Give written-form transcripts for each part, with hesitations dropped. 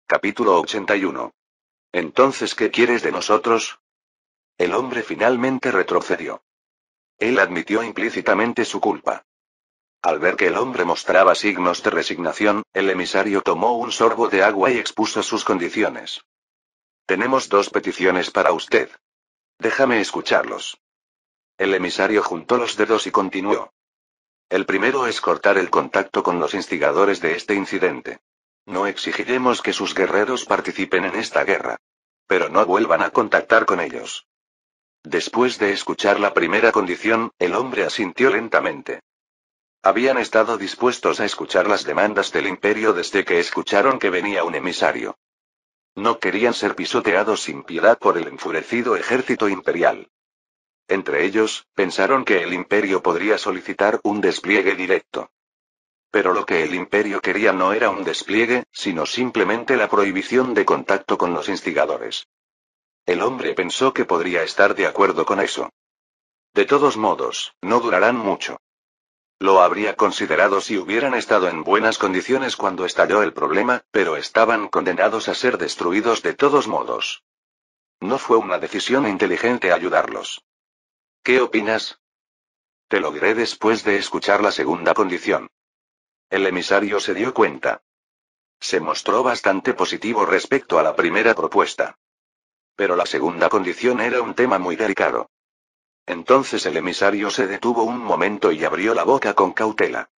Capítulo 81. Entonces, ¿qué quieres de nosotros? El hombre finalmente retrocedió. Él admitió implícitamente su culpa. Al ver que el hombre mostraba signos de resignación, el emisario tomó un sorbo de agua y expuso sus condiciones. Tenemos dos peticiones para usted. Déjame escucharlos. El emisario juntó los dedos y continuó. El primero es cortar el contacto con los instigadores de este incidente. No exigiremos que sus guerreros participen en esta guerra. Pero no vuelvan a contactar con ellos. Después de escuchar la primera condición, el hombre asintió lentamente. Habían estado dispuestos a escuchar las demandas del imperio desde que escucharon que venía un emisario. No querían ser pisoteados sin piedad por el enfurecido ejército imperial. Entre ellos, pensaron que el imperio podría solicitar un despliegue directo. Pero lo que el imperio quería no era un despliegue, sino simplemente la prohibición de contacto con los instigadores. El hombre pensó que podría estar de acuerdo con eso. De todos modos, no durarán mucho. Lo habría considerado si hubieran estado en buenas condiciones cuando estalló el problema, pero estaban condenados a ser destruidos de todos modos. No fue una decisión inteligente ayudarlos. ¿Qué opinas? Te lo diré después de escuchar la segunda condición. El emisario se dio cuenta. Se mostró bastante positivo respecto a la primera propuesta. Pero la segunda condición era un tema muy delicado. Entonces el emisario se detuvo un momento y abrió la boca con cautela.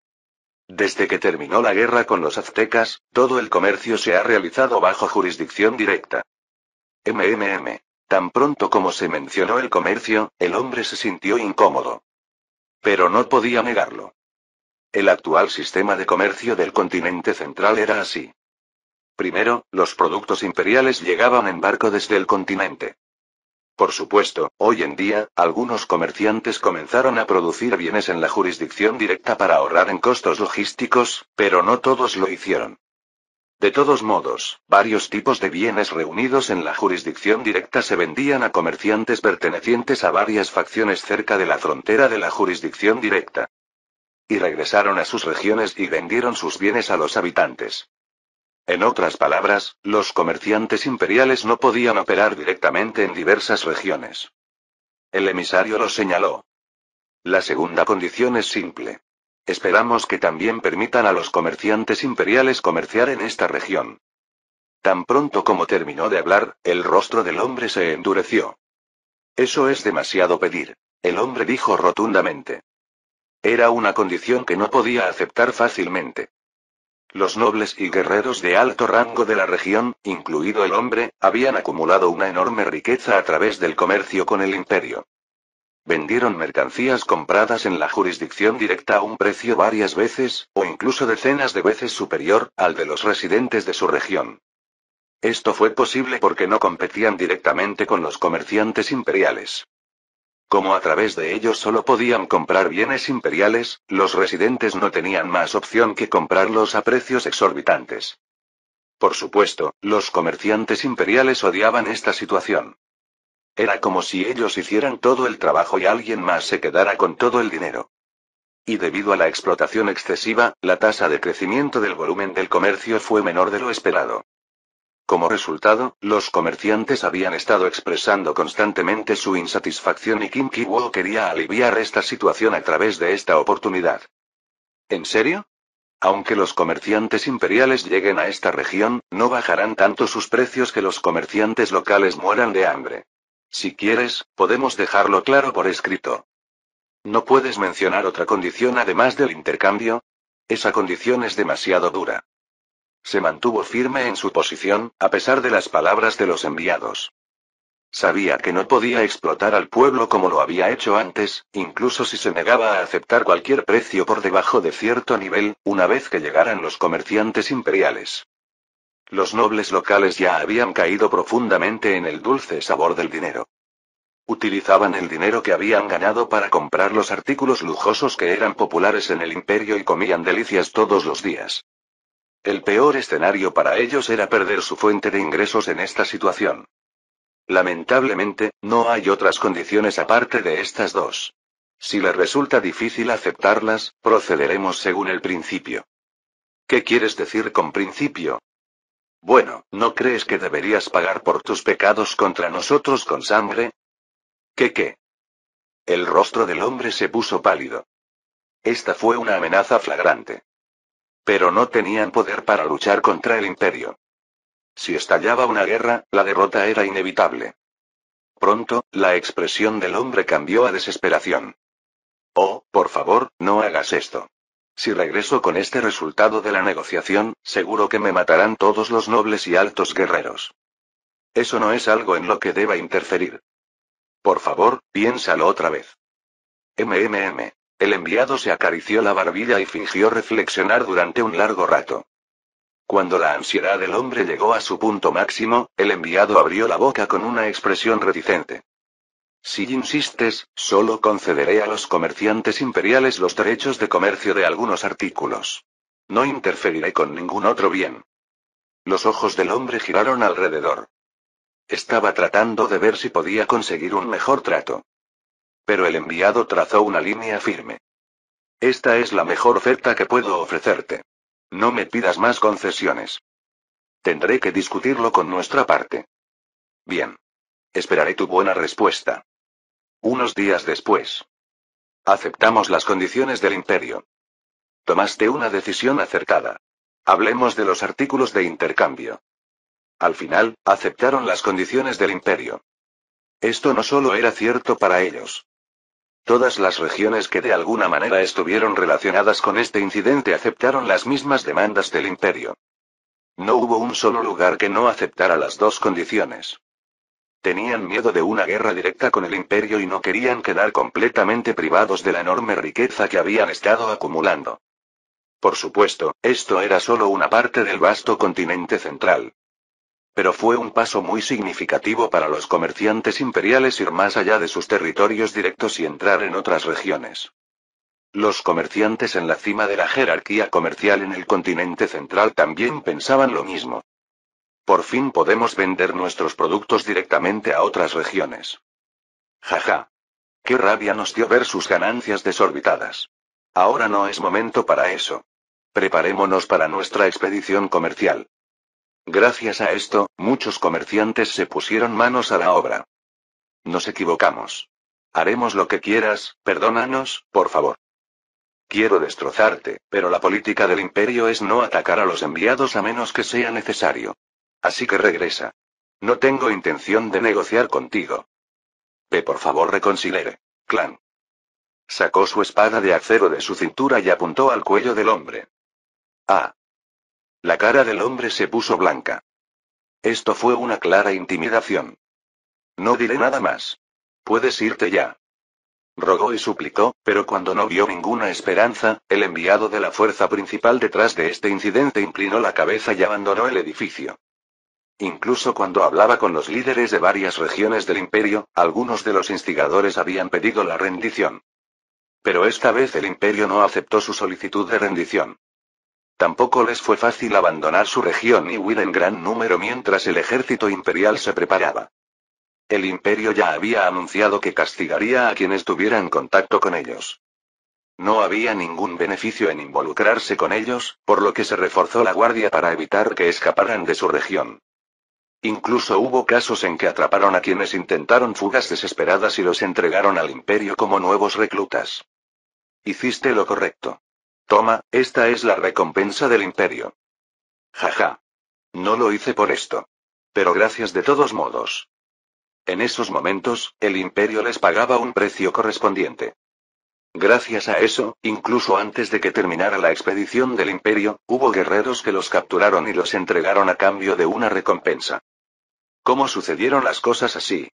Desde que terminó la guerra con los aztecas, todo el comercio se ha realizado bajo jurisdicción directa. Tan pronto como se mencionó el comercio, el hombre se sintió incómodo. Pero no podía negarlo. El actual sistema de comercio del continente central era así. Primero, los productos imperiales llegaban en barco desde el continente. Por supuesto, hoy en día, algunos comerciantes comenzaron a producir bienes en la jurisdicción directa para ahorrar en costos logísticos, pero no todos lo hicieron. De todos modos, varios tipos de bienes reunidos en la jurisdicción directa se vendían a comerciantes pertenecientes a varias facciones cerca de la frontera de la jurisdicción directa. Y regresaron a sus regiones y vendieron sus bienes a los habitantes. En otras palabras, los comerciantes imperiales no podían operar directamente en diversas regiones. El emisario lo señaló. La segunda condición es simple. Esperamos que también permitan a los comerciantes imperiales comerciar en esta región. Tan pronto como terminó de hablar, el rostro del hombre se endureció. Eso es demasiado pedir. El hombre dijo rotundamente. Era una condición que no podía aceptar fácilmente. Los nobles y guerreros de alto rango de la región, incluido el hombre, habían acumulado una enorme riqueza a través del comercio con el imperio. Vendieron mercancías compradas en la jurisdicción directa a un precio varias veces, o incluso decenas de veces superior, al de los residentes de su región. Esto fue posible porque no competían directamente con los comerciantes imperiales. Como a través de ellos solo podían comprar bienes imperiales, los residentes no tenían más opción que comprarlos a precios exorbitantes. Por supuesto, los comerciantes imperiales odiaban esta situación. Era como si ellos hicieran todo el trabajo y alguien más se quedara con todo el dinero. Y debido a la explotación excesiva, la tasa de crecimiento del volumen del comercio fue menor de lo esperado. Como resultado, los comerciantes habían estado expresando constantemente su insatisfacción y Kim Ki-woo quería aliviar esta situación a través de esta oportunidad. ¿En serio? Aunque los comerciantes imperiales lleguen a esta región, no bajarán tanto sus precios que los comerciantes locales mueran de hambre. Si quieres, podemos dejarlo claro por escrito. ¿No puedes mencionar otra condición además del intercambio? Esa condición es demasiado dura. Se mantuvo firme en su posición, a pesar de las palabras de los enviados. Sabía que no podía explotar al pueblo como lo había hecho antes, incluso si se negaba a aceptar cualquier precio por debajo de cierto nivel, una vez que llegaran los comerciantes imperiales. Los nobles locales ya habían caído profundamente en el dulce sabor del dinero. Utilizaban el dinero que habían ganado para comprar los artículos lujosos que eran populares en el imperio y comían delicias todos los días. El peor escenario para ellos era perder su fuente de ingresos en esta situación. Lamentablemente, no hay otras condiciones aparte de estas dos. Si les resulta difícil aceptarlas, procederemos según el principio. ¿Qué quieres decir con principio? Bueno, ¿no crees que deberías pagar por tus pecados contra nosotros con sangre? ¿Qué? El rostro del hombre se puso pálido. Esta fue una amenaza flagrante. Pero no tenían poder para luchar contra el imperio. Si estallaba una guerra, la derrota era inevitable. Pronto, la expresión del hombre cambió a desesperación. Oh, por favor, no hagas esto. Si regreso con este resultado de la negociación, seguro que me matarán todos los nobles y altos guerreros. Eso no es algo en lo que deba interferir. Por favor, piénsalo otra vez. El enviado se acarició la barbilla y fingió reflexionar durante un largo rato. Cuando la ansiedad del hombre llegó a su punto máximo, el enviado abrió la boca con una expresión reticente. Si insistes, solo concederé a los comerciantes imperiales los derechos de comercio de algunos artículos. No interferiré con ningún otro bien. Los ojos del hombre giraron alrededor. Estaba tratando de ver si podía conseguir un mejor trato. Pero el enviado trazó una línea firme. Esta es la mejor oferta que puedo ofrecerte. No me pidas más concesiones. Tendré que discutirlo con nuestra parte. Bien. Esperaré tu buena respuesta. Unos días después. Aceptamos las condiciones del imperio. Tomaste una decisión acertada. Hablemos de los artículos de intercambio. Al final, aceptaron las condiciones del imperio. Esto no solo era cierto para ellos. Todas las regiones que de alguna manera estuvieron relacionadas con este incidente aceptaron las mismas demandas del imperio. No hubo un solo lugar que no aceptara las dos condiciones. Tenían miedo de una guerra directa con el imperio y no querían quedar completamente privados de la enorme riqueza que habían estado acumulando. Por supuesto, esto era solo una parte del vasto continente central. Pero fue un paso muy significativo para los comerciantes imperiales ir más allá de sus territorios directos y entrar en otras regiones. Los comerciantes en la cima de la jerarquía comercial en el continente central también pensaban lo mismo. Por fin podemos vender nuestros productos directamente a otras regiones. Jaja. Qué rabia nos dio ver sus ganancias desorbitadas. Ahora no es momento para eso. Preparémonos para nuestra expedición comercial. Gracias a esto, muchos comerciantes se pusieron manos a la obra. Nos equivocamos. Haremos lo que quieras, perdónanos, por favor. Quiero destrozarte, pero la política del imperio es no atacar a los enviados a menos que sea necesario. Así que regresa. No tengo intención de negociar contigo. Por favor reconsidere. Clan. Sacó su espada de acero de su cintura y apuntó al cuello del hombre. Ah. La cara del hombre se puso blanca. Esto fue una clara intimidación. No diré nada más. Puedes irte ya. Rogó y suplicó, pero cuando no vio ninguna esperanza, el enviado de la fuerza principal detrás de este incidente inclinó la cabeza y abandonó el edificio. Incluso cuando hablaba con los líderes de varias regiones del imperio, algunos de los instigadores habían pedido la rendición. Pero esta vez el imperio no aceptó su solicitud de rendición. Tampoco les fue fácil abandonar su región y huir en gran número mientras el ejército imperial se preparaba. El imperio ya había anunciado que castigaría a quienes tuvieran contacto con ellos. No había ningún beneficio en involucrarse con ellos, por lo que se reforzó la guardia para evitar que escaparan de su región. Incluso hubo casos en que atraparon a quienes intentaron fugas desesperadas y los entregaron al imperio como nuevos reclutas. Hiciste lo correcto. Toma, esta es la recompensa del imperio. Jaja. No lo hice por esto. Pero gracias de todos modos. En esos momentos, el imperio les pagaba un precio correspondiente. Gracias a eso, incluso antes de que terminara la expedición del imperio, hubo guerreros que los capturaron y los entregaron a cambio de una recompensa. ¿Cómo sucedieron las cosas así?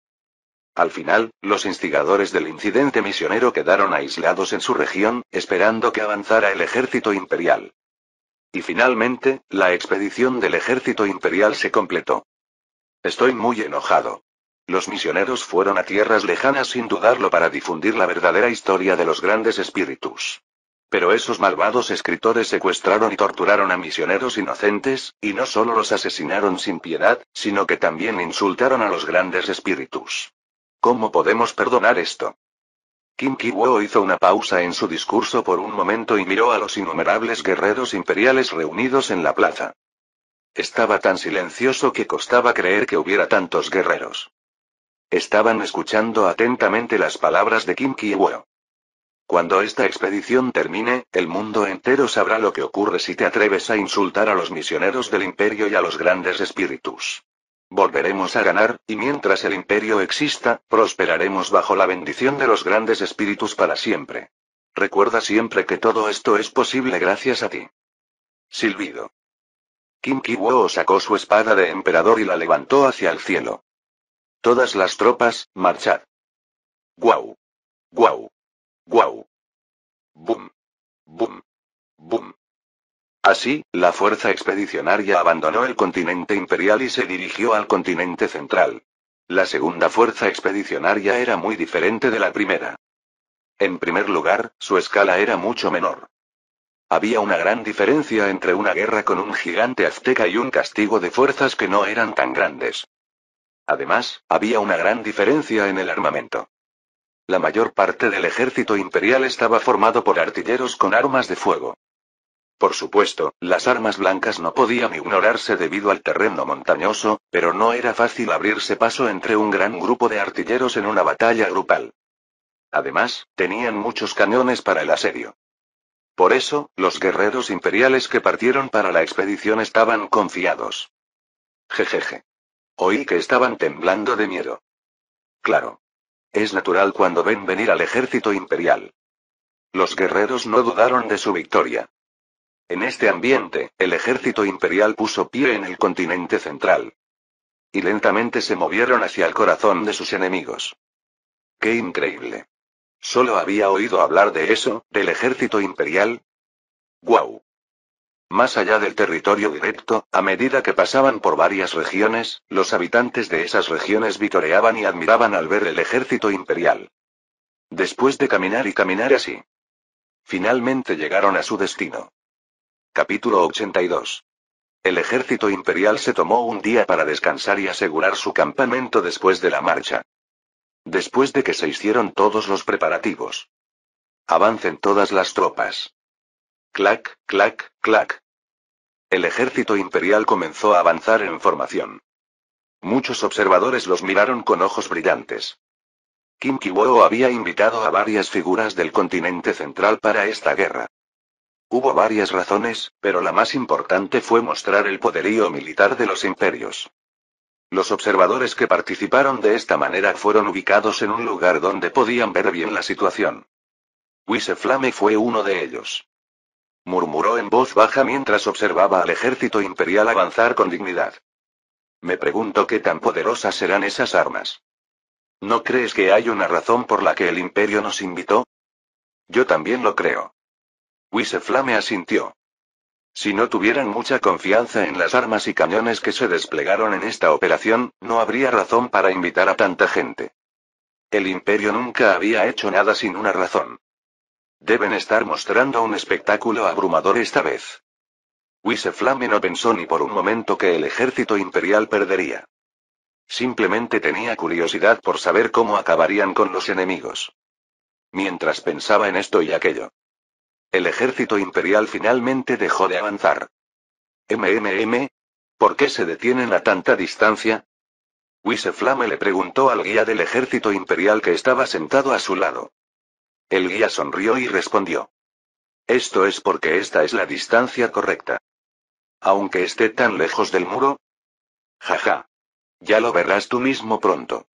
Al final, los instigadores del incidente misionero quedaron aislados en su región, esperando que avanzara el ejército imperial. Y finalmente, la expedición del ejército imperial se completó. Estoy muy enojado. Los misioneros fueron a tierras lejanas sin dudarlo para difundir la verdadera historia de los grandes espíritus. Pero esos malvados escritores secuestraron y torturaron a misioneros inocentes, y no solo los asesinaron sin piedad, sino que también insultaron a los grandes espíritus. ¿Cómo podemos perdonar esto? Qin Shi Huo hizo una pausa en su discurso por un momento y miró a los innumerables guerreros imperiales reunidos en la plaza. Estaba tan silencioso que costaba creer que hubiera tantos guerreros. Estaban escuchando atentamente las palabras de Kim Ki-woo. Cuando esta expedición termine, el mundo entero sabrá lo que ocurre si te atreves a insultar a los misioneros del imperio y a los grandes espíritus. Volveremos a ganar, y mientras el imperio exista, prosperaremos bajo la bendición de los grandes espíritus para siempre. Recuerda siempre que todo esto es posible gracias a ti. Silbido. Kim Ki-woo sacó su espada de emperador y la levantó hacia el cielo. Todas las tropas, marchad. ¡Guau! ¡Guau! ¡Guau! ¡Bum! ¡Bum! ¡Bum! Así, la fuerza expedicionaria abandonó el continente imperial y se dirigió al continente central. La segunda fuerza expedicionaria era muy diferente de la primera. En primer lugar, su escala era mucho menor. Había una gran diferencia entre una guerra con un gigante azteca y un castigo de fuerzas que no eran tan grandes. Además, había una gran diferencia en el armamento. La mayor parte del ejército imperial estaba formado por artilleros con armas de fuego. Por supuesto, las armas blancas no podían ignorarse debido al terreno montañoso, pero no era fácil abrirse paso entre un gran grupo de artilleros en una batalla grupal. Además, tenían muchos cañones para el asedio. Por eso, los guerreros imperiales que partieron para la expedición estaban confiados. Jejeje. Oí que estaban temblando de miedo. Claro. Es natural cuando ven venir al ejército imperial. Los guerreros no dudaron de su victoria. En este ambiente, el ejército imperial puso pie en el continente central. Y lentamente se movieron hacia el corazón de sus enemigos. ¡Qué increíble! Solo había oído hablar de eso, del ejército imperial. ¡Guau! Más allá del territorio directo, a medida que pasaban por varias regiones, los habitantes de esas regiones vitoreaban y admiraban al ver el ejército imperial. Después de caminar y caminar así, finalmente llegaron a su destino. Capítulo 82. El ejército imperial se tomó un día para descansar y asegurar su campamento después de la marcha. Después de que se hicieron todos los preparativos. Avancen todas las tropas. Clac, clac, clac. El ejército imperial comenzó a avanzar en formación. Muchos observadores los miraron con ojos brillantes. Kim Ki-woo había invitado a varias figuras del continente central para esta guerra. Hubo varias razones, pero la más importante fue mostrar el poderío militar de los imperios. Los observadores que participaron de esta manera fueron ubicados en un lugar donde podían ver bien la situación. Wiseflame fue uno de ellos. Murmuró en voz baja mientras observaba al ejército imperial avanzar con dignidad. Me pregunto qué tan poderosas serán esas armas. ¿No crees que hay una razón por la que el imperio nos invitó? Yo también lo creo. Wiseflame asintió. Si no tuvieran mucha confianza en las armas y cañones que se desplegaron en esta operación, no habría razón para invitar a tanta gente. El imperio nunca había hecho nada sin una razón. Deben estar mostrando un espectáculo abrumador esta vez. Wiseflame no pensó ni por un momento que el ejército imperial perdería. Simplemente tenía curiosidad por saber cómo acabarían con los enemigos. Mientras pensaba en esto y aquello. El ejército imperial finalmente dejó de avanzar. ¿Por qué se detienen a tanta distancia? Wiseflame le preguntó al guía del ejército imperial que estaba sentado a su lado. El guía sonrió y respondió. Esto es porque esta es la distancia correcta. Aunque esté tan lejos del muro. Jaja. Ya lo verás tú mismo pronto.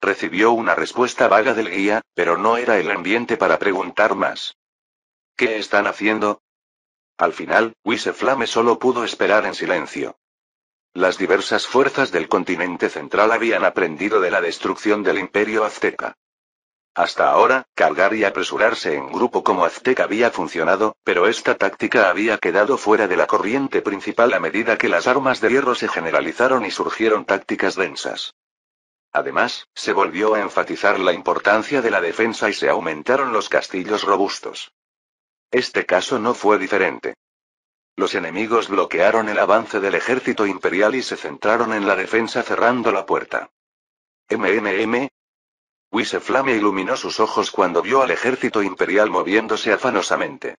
Recibió una respuesta vaga del guía, pero no era el ambiente para preguntar más. ¿Qué están haciendo? Al final, Wiseflame solo pudo esperar en silencio. Las diversas fuerzas del continente central habían aprendido de la destrucción del imperio azteca. Hasta ahora, cargar y apresurarse en grupo como azteca había funcionado, pero esta táctica había quedado fuera de la corriente principal a medida que las armas de hierro se generalizaron y surgieron tácticas densas. Además, se volvió a enfatizar la importancia de la defensa y se aumentaron los castillos robustos. Este caso no fue diferente. Los enemigos bloquearon el avance del ejército imperial y se centraron en la defensa cerrando la puerta. Wiseflame iluminó sus ojos cuando vio al ejército imperial moviéndose afanosamente.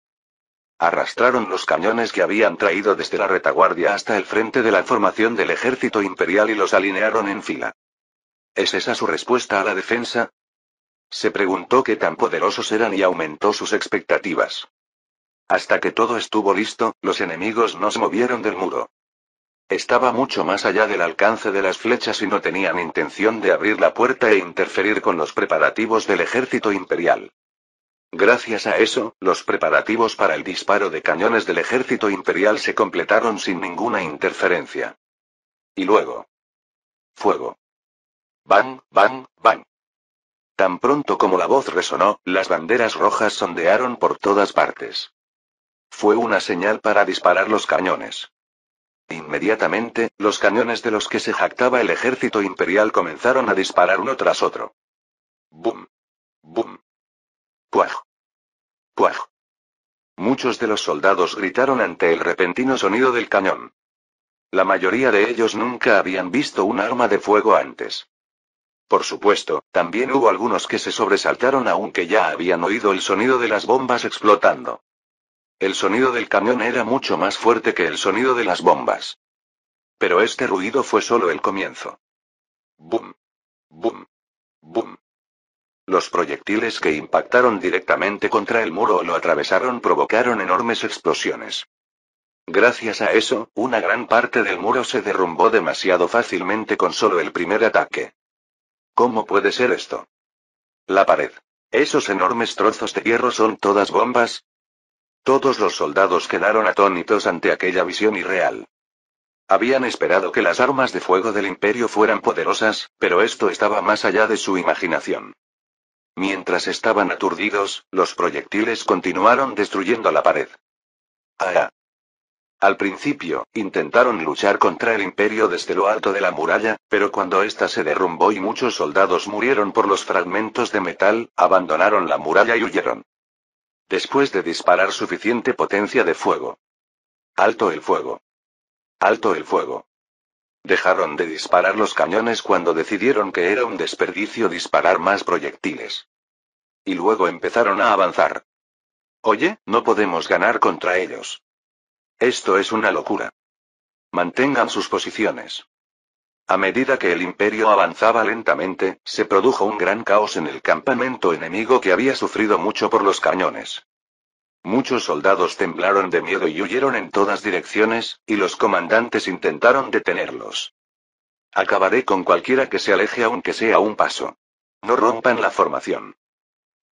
Arrastraron los cañones que habían traído desde la retaguardia hasta el frente de la formación del ejército imperial y los alinearon en fila. ¿Es esa su respuesta a la defensa? Se preguntó qué tan poderosos eran y aumentó sus expectativas. Hasta que todo estuvo listo, los enemigos no se movieron del muro. Estaba mucho más allá del alcance de las flechas y no tenían intención de abrir la puerta e interferir con los preparativos del ejército imperial. Gracias a eso, los preparativos para el disparo de cañones del ejército imperial se completaron sin ninguna interferencia. Y luego. Fuego. Bang, bang, bang. Tan pronto como la voz resonó, las banderas rojas sondearon por todas partes. Fue una señal para disparar los cañones. Inmediatamente, los cañones de los que se jactaba el ejército imperial comenzaron a disparar uno tras otro. ¡Bum! ¡Bum! ¡Puaj! ¡Puaj! Muchos de los soldados gritaron ante el repentino sonido del cañón. La mayoría de ellos nunca habían visto un arma de fuego antes. Por supuesto, también hubo algunos que se sobresaltaron aunque ya habían oído el sonido de las bombas explotando. El sonido del cañón era mucho más fuerte que el sonido de las bombas. Pero este ruido fue solo el comienzo. ¡Bum! ¡Bum! ¡Bum! Los proyectiles que impactaron directamente contra el muro o lo atravesaron provocaron enormes explosiones. Gracias a eso, una gran parte del muro se derrumbó demasiado fácilmente con solo el primer ataque. ¿Cómo puede ser esto? La pared. ¿Esos enormes trozos de hierro son todas bombas? Todos los soldados quedaron atónitos ante aquella visión irreal. Habían esperado que las armas de fuego del Imperio fueran poderosas, pero esto estaba más allá de su imaginación. Mientras estaban aturdidos, los proyectiles continuaron destruyendo la pared. ¡Ah! Al principio, intentaron luchar contra el Imperio desde lo alto de la muralla, pero cuando ésta se derrumbó y muchos soldados murieron por los fragmentos de metal, abandonaron la muralla y huyeron. Después de disparar suficiente potencia de fuego. ¡Alto el fuego! ¡Alto el fuego! Dejaron de disparar los cañones cuando decidieron que era un desperdicio disparar más proyectiles. Y luego empezaron a avanzar. Oye, no podemos ganar contra ellos. Esto es una locura. Mantengan sus posiciones. A medida que el Imperio avanzaba lentamente, se produjo un gran caos en el campamento enemigo que había sufrido mucho por los cañones. Muchos soldados temblaron de miedo y huyeron en todas direcciones, y los comandantes intentaron detenerlos. Acabaré con cualquiera que se aleje aunque sea un paso. No rompan la formación.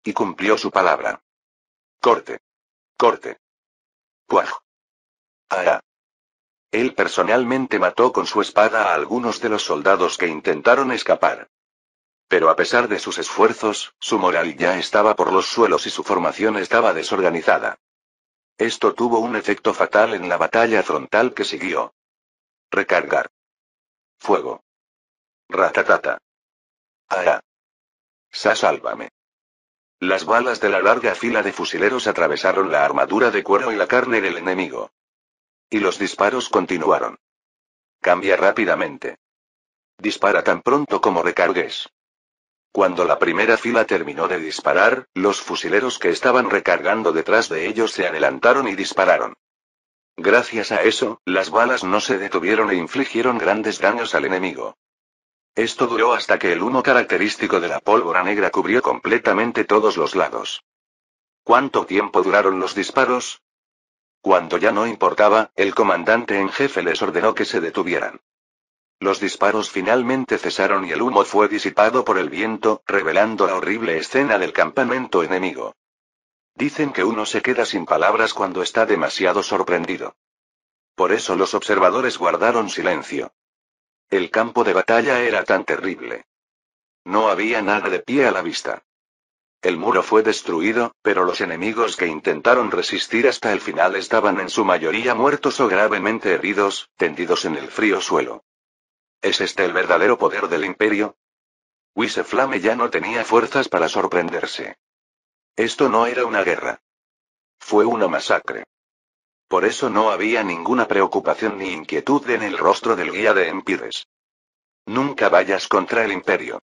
Y cumplió su palabra. Corte. Corte. Puaj. Ah. Él personalmente mató con su espada a algunos de los soldados que intentaron escapar. Pero a pesar de sus esfuerzos, su moral ya estaba por los suelos y su formación estaba desorganizada. Esto tuvo un efecto fatal en la batalla frontal que siguió. Recargar. Fuego. Ratatata. Ah. Sálvame. Las balas de la larga fila de fusileros atravesaron la armadura de cuero y la carne del enemigo. Y los disparos continuaron. Cambia rápidamente. Dispara tan pronto como recargues. Cuando la primera fila terminó de disparar, los fusileros que estaban recargando detrás de ellos se adelantaron y dispararon. Gracias a eso, las balas no se detuvieron e infligieron grandes daños al enemigo. Esto duró hasta que el humo característico de la pólvora negra cubrió completamente todos los lados. ¿Cuánto tiempo duraron los disparos? Cuando ya no importaba, el comandante en jefe les ordenó que se detuvieran. Los disparos finalmente cesaron y el humo fue disipado por el viento, revelando la horrible escena del campamento enemigo. Dicen que uno se queda sin palabras cuando está demasiado sorprendido. Por eso los observadores guardaron silencio. El campo de batalla era tan terrible. No había nada de pie a la vista. El muro fue destruido, pero los enemigos que intentaron resistir hasta el final estaban en su mayoría muertos o gravemente heridos, tendidos en el frío suelo. ¿Es este el verdadero poder del Imperio? Wiseflame ya no tenía fuerzas para sorprenderse. Esto no era una guerra. Fue una masacre. Por eso no había ninguna preocupación ni inquietud en el rostro del guía de Empires. Nunca vayas contra el Imperio.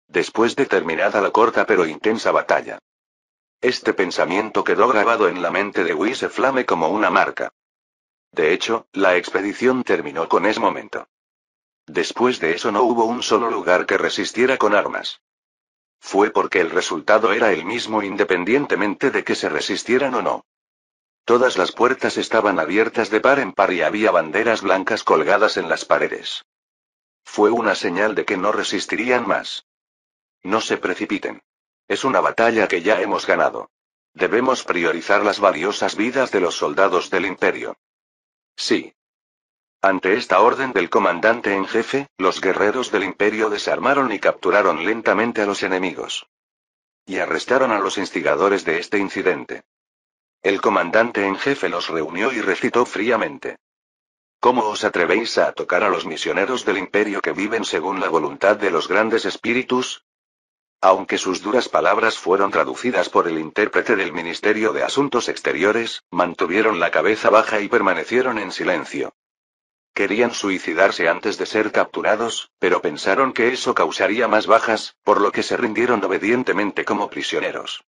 Después de terminada la corta pero intensa batalla. Este pensamiento quedó grabado en la mente de Wise Flame como una marca. De hecho, la expedición terminó con ese momento. Después de eso no hubo un solo lugar que resistiera con armas. Fue porque el resultado era el mismo independientemente de que se resistieran o no. Todas las puertas estaban abiertas de par en par y había banderas blancas colgadas en las paredes. Fue una señal de que no resistirían más. No se precipiten. Es una batalla que ya hemos ganado. Debemos priorizar las valiosas vidas de los soldados del Imperio. Sí. Ante esta orden del comandante en jefe, los guerreros del Imperio desarmaron y capturaron lentamente a los enemigos. Y arrestaron a los instigadores de este incidente. El comandante en jefe los reunió y recitó fríamente. ¿Cómo os atrevéis a tocar a los misioneros del Imperio que viven según la voluntad de los grandes espíritus? Aunque sus duras palabras fueron traducidas por el intérprete del Ministerio de Asuntos Exteriores, mantuvieron la cabeza baja y permanecieron en silencio. Querían suicidarse antes de ser capturados, pero pensaron que eso causaría más bajas, por lo que se rindieron obedientemente como prisioneros.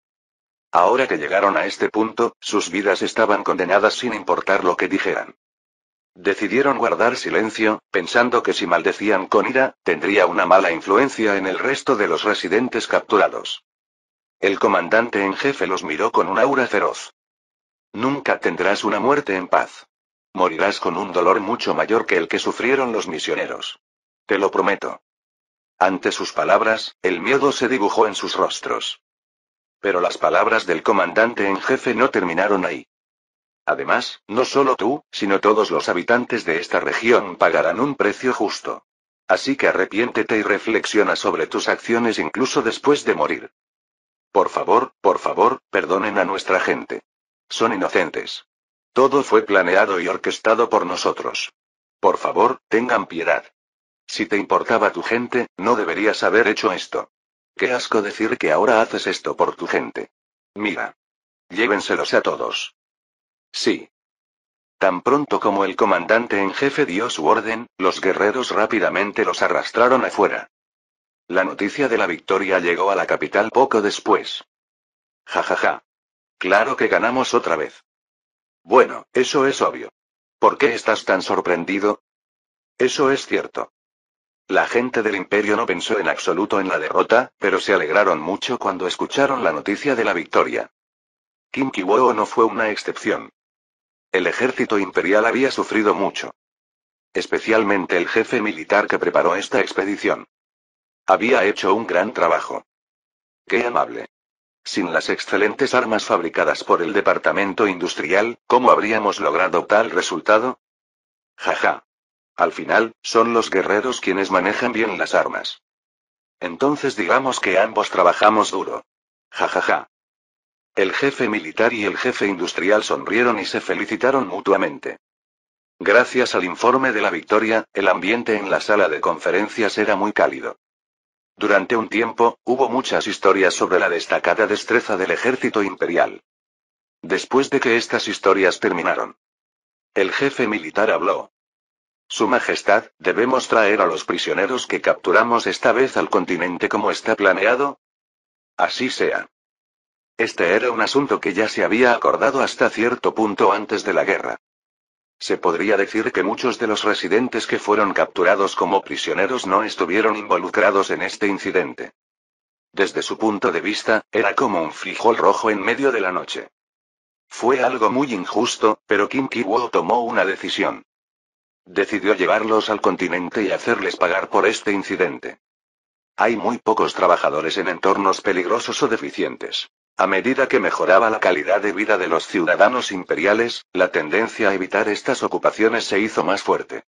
Ahora que llegaron a este punto, sus vidas estaban condenadas sin importar lo que dijeran. Decidieron guardar silencio, pensando que si maldecían con ira, tendría una mala influencia en el resto de los residentes capturados. El comandante en jefe los miró con un aura feroz. Nunca tendrás una muerte en paz. Morirás con un dolor mucho mayor que el que sufrieron los misioneros. Te lo prometo. Ante sus palabras, el miedo se dibujó en sus rostros. Pero las palabras del comandante en jefe no terminaron ahí. Además, no solo tú, sino todos los habitantes de esta región pagarán un precio justo. Así que arrepiéntete y reflexiona sobre tus acciones incluso después de morir. Por favor, perdonen a nuestra gente. Son inocentes. Todo fue planeado y orquestado por nosotros. Por favor, tengan piedad. Si te importaba tu gente, no deberías haber hecho esto. Qué asco decir que ahora haces esto por tu gente. Mira. Llévenselos a todos. Sí. Tan pronto como el comandante en jefe dio su orden, los guerreros rápidamente los arrastraron afuera. La noticia de la victoria llegó a la capital poco después. Ja ja ja. Claro que ganamos otra vez. Bueno, eso es obvio. ¿Por qué estás tan sorprendido? Eso es cierto. La gente del Imperio no pensó en absoluto en la derrota, pero se alegraron mucho cuando escucharon la noticia de la victoria. Kim Ki-woo no fue una excepción. El ejército imperial había sufrido mucho. Especialmente el jefe militar que preparó esta expedición. Había hecho un gran trabajo. ¡Qué amable! Sin las excelentes armas fabricadas por el departamento industrial, ¿cómo habríamos logrado tal resultado? Jaja. Al final, son los guerreros quienes manejan bien las armas. Entonces digamos que ambos trabajamos duro. Jajaja. El jefe militar y el jefe industrial sonrieron y se felicitaron mutuamente. Gracias al informe de la victoria, el ambiente en la sala de conferencias era muy cálido. Durante un tiempo, hubo muchas historias sobre la destacada destreza del ejército imperial. Después de que estas historias terminaron, el jefe militar habló. Su Majestad, ¿debemos traer a los prisioneros que capturamos esta vez al continente como está planeado? Así sea. Este era un asunto que ya se había acordado hasta cierto punto antes de la guerra. Se podría decir que muchos de los residentes que fueron capturados como prisioneros no estuvieron involucrados en este incidente. Desde su punto de vista, era como un frijol rojo en medio de la noche. Fue algo muy injusto, pero Kim Ki-woo tomó una decisión. Decidió llevarlos al continente y hacerles pagar por este incidente. Hay muy pocos trabajadores en entornos peligrosos o deficientes. A medida que mejoraba la calidad de vida de los ciudadanos imperiales, la tendencia a evitar estas ocupaciones se hizo más fuerte.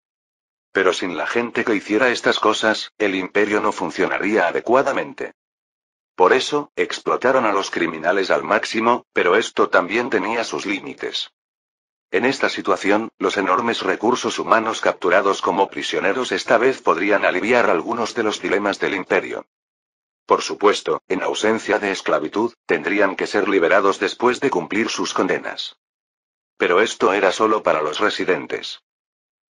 Pero sin la gente que hiciera estas cosas, el imperio no funcionaría adecuadamente. Por eso, explotaron a los criminales al máximo, pero esto también tenía sus límites. En esta situación, los enormes recursos humanos capturados como prisioneros esta vez podrían aliviar algunos de los dilemas del imperio. Por supuesto, en ausencia de esclavitud, tendrían que ser liberados después de cumplir sus condenas. Pero esto era solo para los residentes.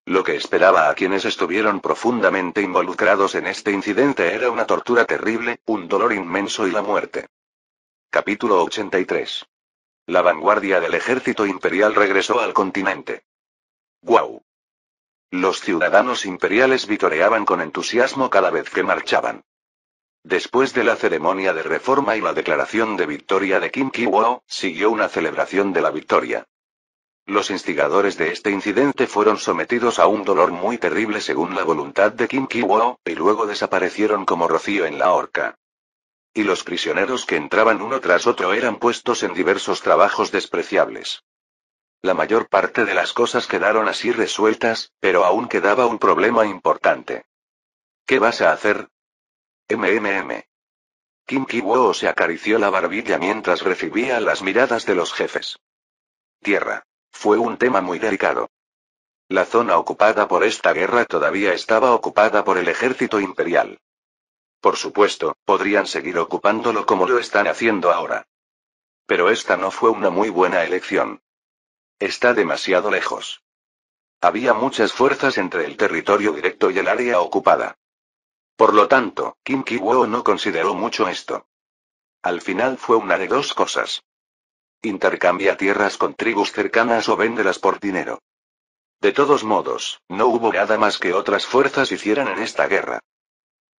Lo que esperaba a quienes estuvieron profundamente involucrados en este incidente era una tortura terrible, un dolor inmenso y la muerte. Capítulo 83. La vanguardia del ejército imperial regresó al continente. ¡Guau! Los ciudadanos imperiales vitoreaban con entusiasmo cada vez que marchaban. Después de la ceremonia de reforma y la declaración de victoria de Kim Ki-woo, siguió una celebración de la victoria. Los instigadores de este incidente fueron sometidos a un dolor muy terrible según la voluntad de Kim Ki-woo, y luego desaparecieron como rocío en la horca. Y los prisioneros que entraban uno tras otro eran puestos en diversos trabajos despreciables. La mayor parte de las cosas quedaron así resueltas, pero aún quedaba un problema importante. ¿Qué vas a hacer? Kim Ki-woo se acarició la barbilla mientras recibía las miradas de los jefes. Tierra. Fue un tema muy delicado. La zona ocupada por esta guerra todavía estaba ocupada por el ejército imperial. Por supuesto, podrían seguir ocupándolo como lo están haciendo ahora. Pero esta no fue una muy buena elección. Está demasiado lejos. Había muchas fuerzas entre el territorio directo y el área ocupada. Por lo tanto, Kim Ki-woo no consideró mucho esto. Al final fue una de dos cosas. Intercambia tierras con tribus cercanas o véndelas por dinero. De todos modos, no hubo nada más que otras fuerzas hicieran en esta guerra.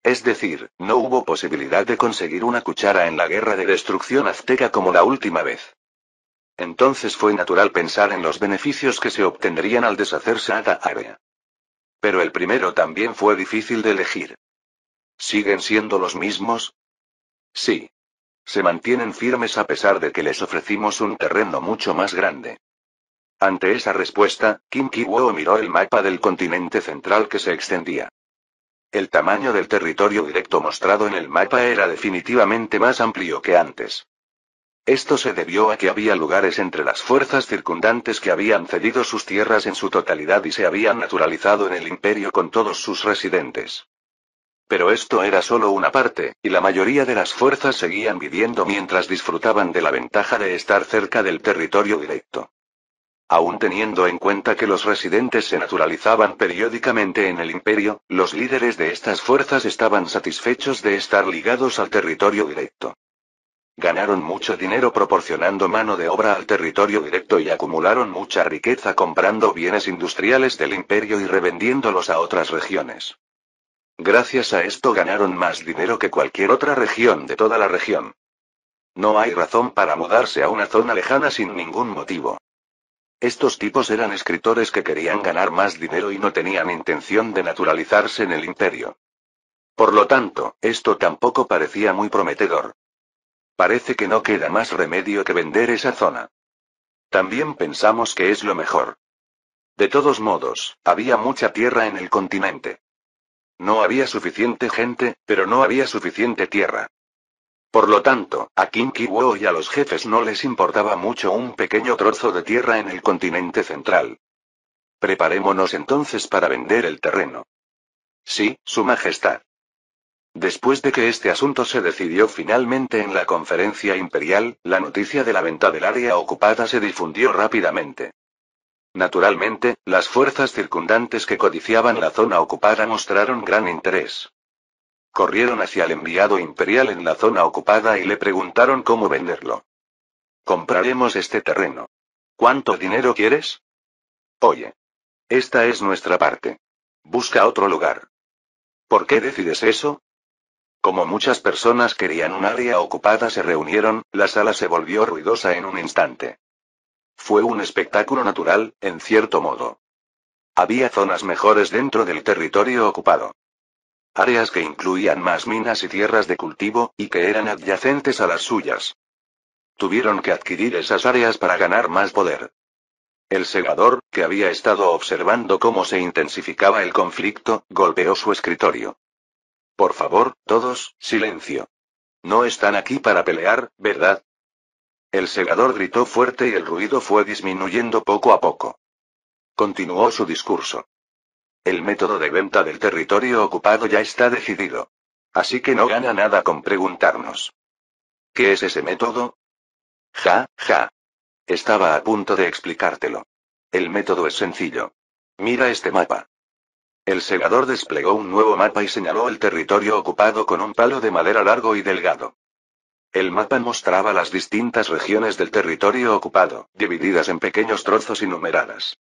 Es decir, no hubo posibilidad de conseguir una cuchara en la guerra de destrucción azteca como la última vez. Entonces fue natural pensar en los beneficios que se obtendrían al deshacerse de cada área. Pero el primero también fue difícil de elegir. ¿Siguen siendo los mismos? Sí. Se mantienen firmes a pesar de que les ofrecimos un terreno mucho más grande. Ante esa respuesta, Kim Ki-woo miró el mapa del continente central que se extendía. El tamaño del territorio directo mostrado en el mapa era definitivamente más amplio que antes. Esto se debió a que había lugares entre las fuerzas circundantes que habían cedido sus tierras en su totalidad y se habían naturalizado en el imperio con todos sus residentes. Pero esto era solo una parte, y la mayoría de las fuerzas seguían viviendo mientras disfrutaban de la ventaja de estar cerca del territorio directo. Aún teniendo en cuenta que los residentes se naturalizaban periódicamente en el imperio, los líderes de estas fuerzas estaban satisfechos de estar ligados al territorio directo. Ganaron mucho dinero proporcionando mano de obra al territorio directo y acumularon mucha riqueza comprando bienes industriales del imperio y revendiéndolos a otras regiones. Gracias a esto ganaron más dinero que cualquier otra región de toda la región. No hay razón para mudarse a una zona lejana sin ningún motivo. Estos tipos eran escritores que querían ganar más dinero y no tenían intención de naturalizarse en el imperio. Por lo tanto, esto tampoco parecía muy prometedor. Parece que no queda más remedio que vender esa zona. También pensamos que es lo mejor. De todos modos, había mucha tierra en el continente. No había suficiente gente, pero no había suficiente tierra. Por lo tanto, a Kim Ki-woo y a los jefes no les importaba mucho un pequeño trozo de tierra en el continente central. Preparémonos entonces para vender el terreno. Sí, Su Majestad. Después de que este asunto se decidió finalmente en la conferencia imperial, la noticia de la venta del área ocupada se difundió rápidamente. Naturalmente, las fuerzas circundantes que codiciaban la zona ocupada mostraron gran interés. Corrieron hacia el enviado imperial en la zona ocupada y le preguntaron cómo venderlo. Compraremos este terreno. ¿Cuánto dinero quieres? Oye. Esta es nuestra parte. Busca otro lugar. ¿Por qué decides eso? Como muchas personas querían un área ocupada se reunieron, la sala se volvió ruidosa en un instante. Fue un espectáculo natural, en cierto modo. Había zonas mejores dentro del territorio ocupado. Áreas que incluían más minas y tierras de cultivo, y que eran adyacentes a las suyas. Tuvieron que adquirir esas áreas para ganar más poder. El segador, que había estado observando cómo se intensificaba el conflicto, golpeó su escritorio. Por favor, todos, silencio. No están aquí para pelear, ¿verdad? El segador gritó fuerte y el ruido fue disminuyendo poco a poco. Continuó su discurso. El método de venta del territorio ocupado ya está decidido. Así que no gana nada con preguntarnos. ¿Qué es ese método? Ja, ja. Estaba a punto de explicártelo. El método es sencillo. Mira este mapa. El segador desplegó un nuevo mapa y señaló el territorio ocupado con un palo de madera largo y delgado. El mapa mostraba las distintas regiones del territorio ocupado, divididas en pequeños trozos y numeradas.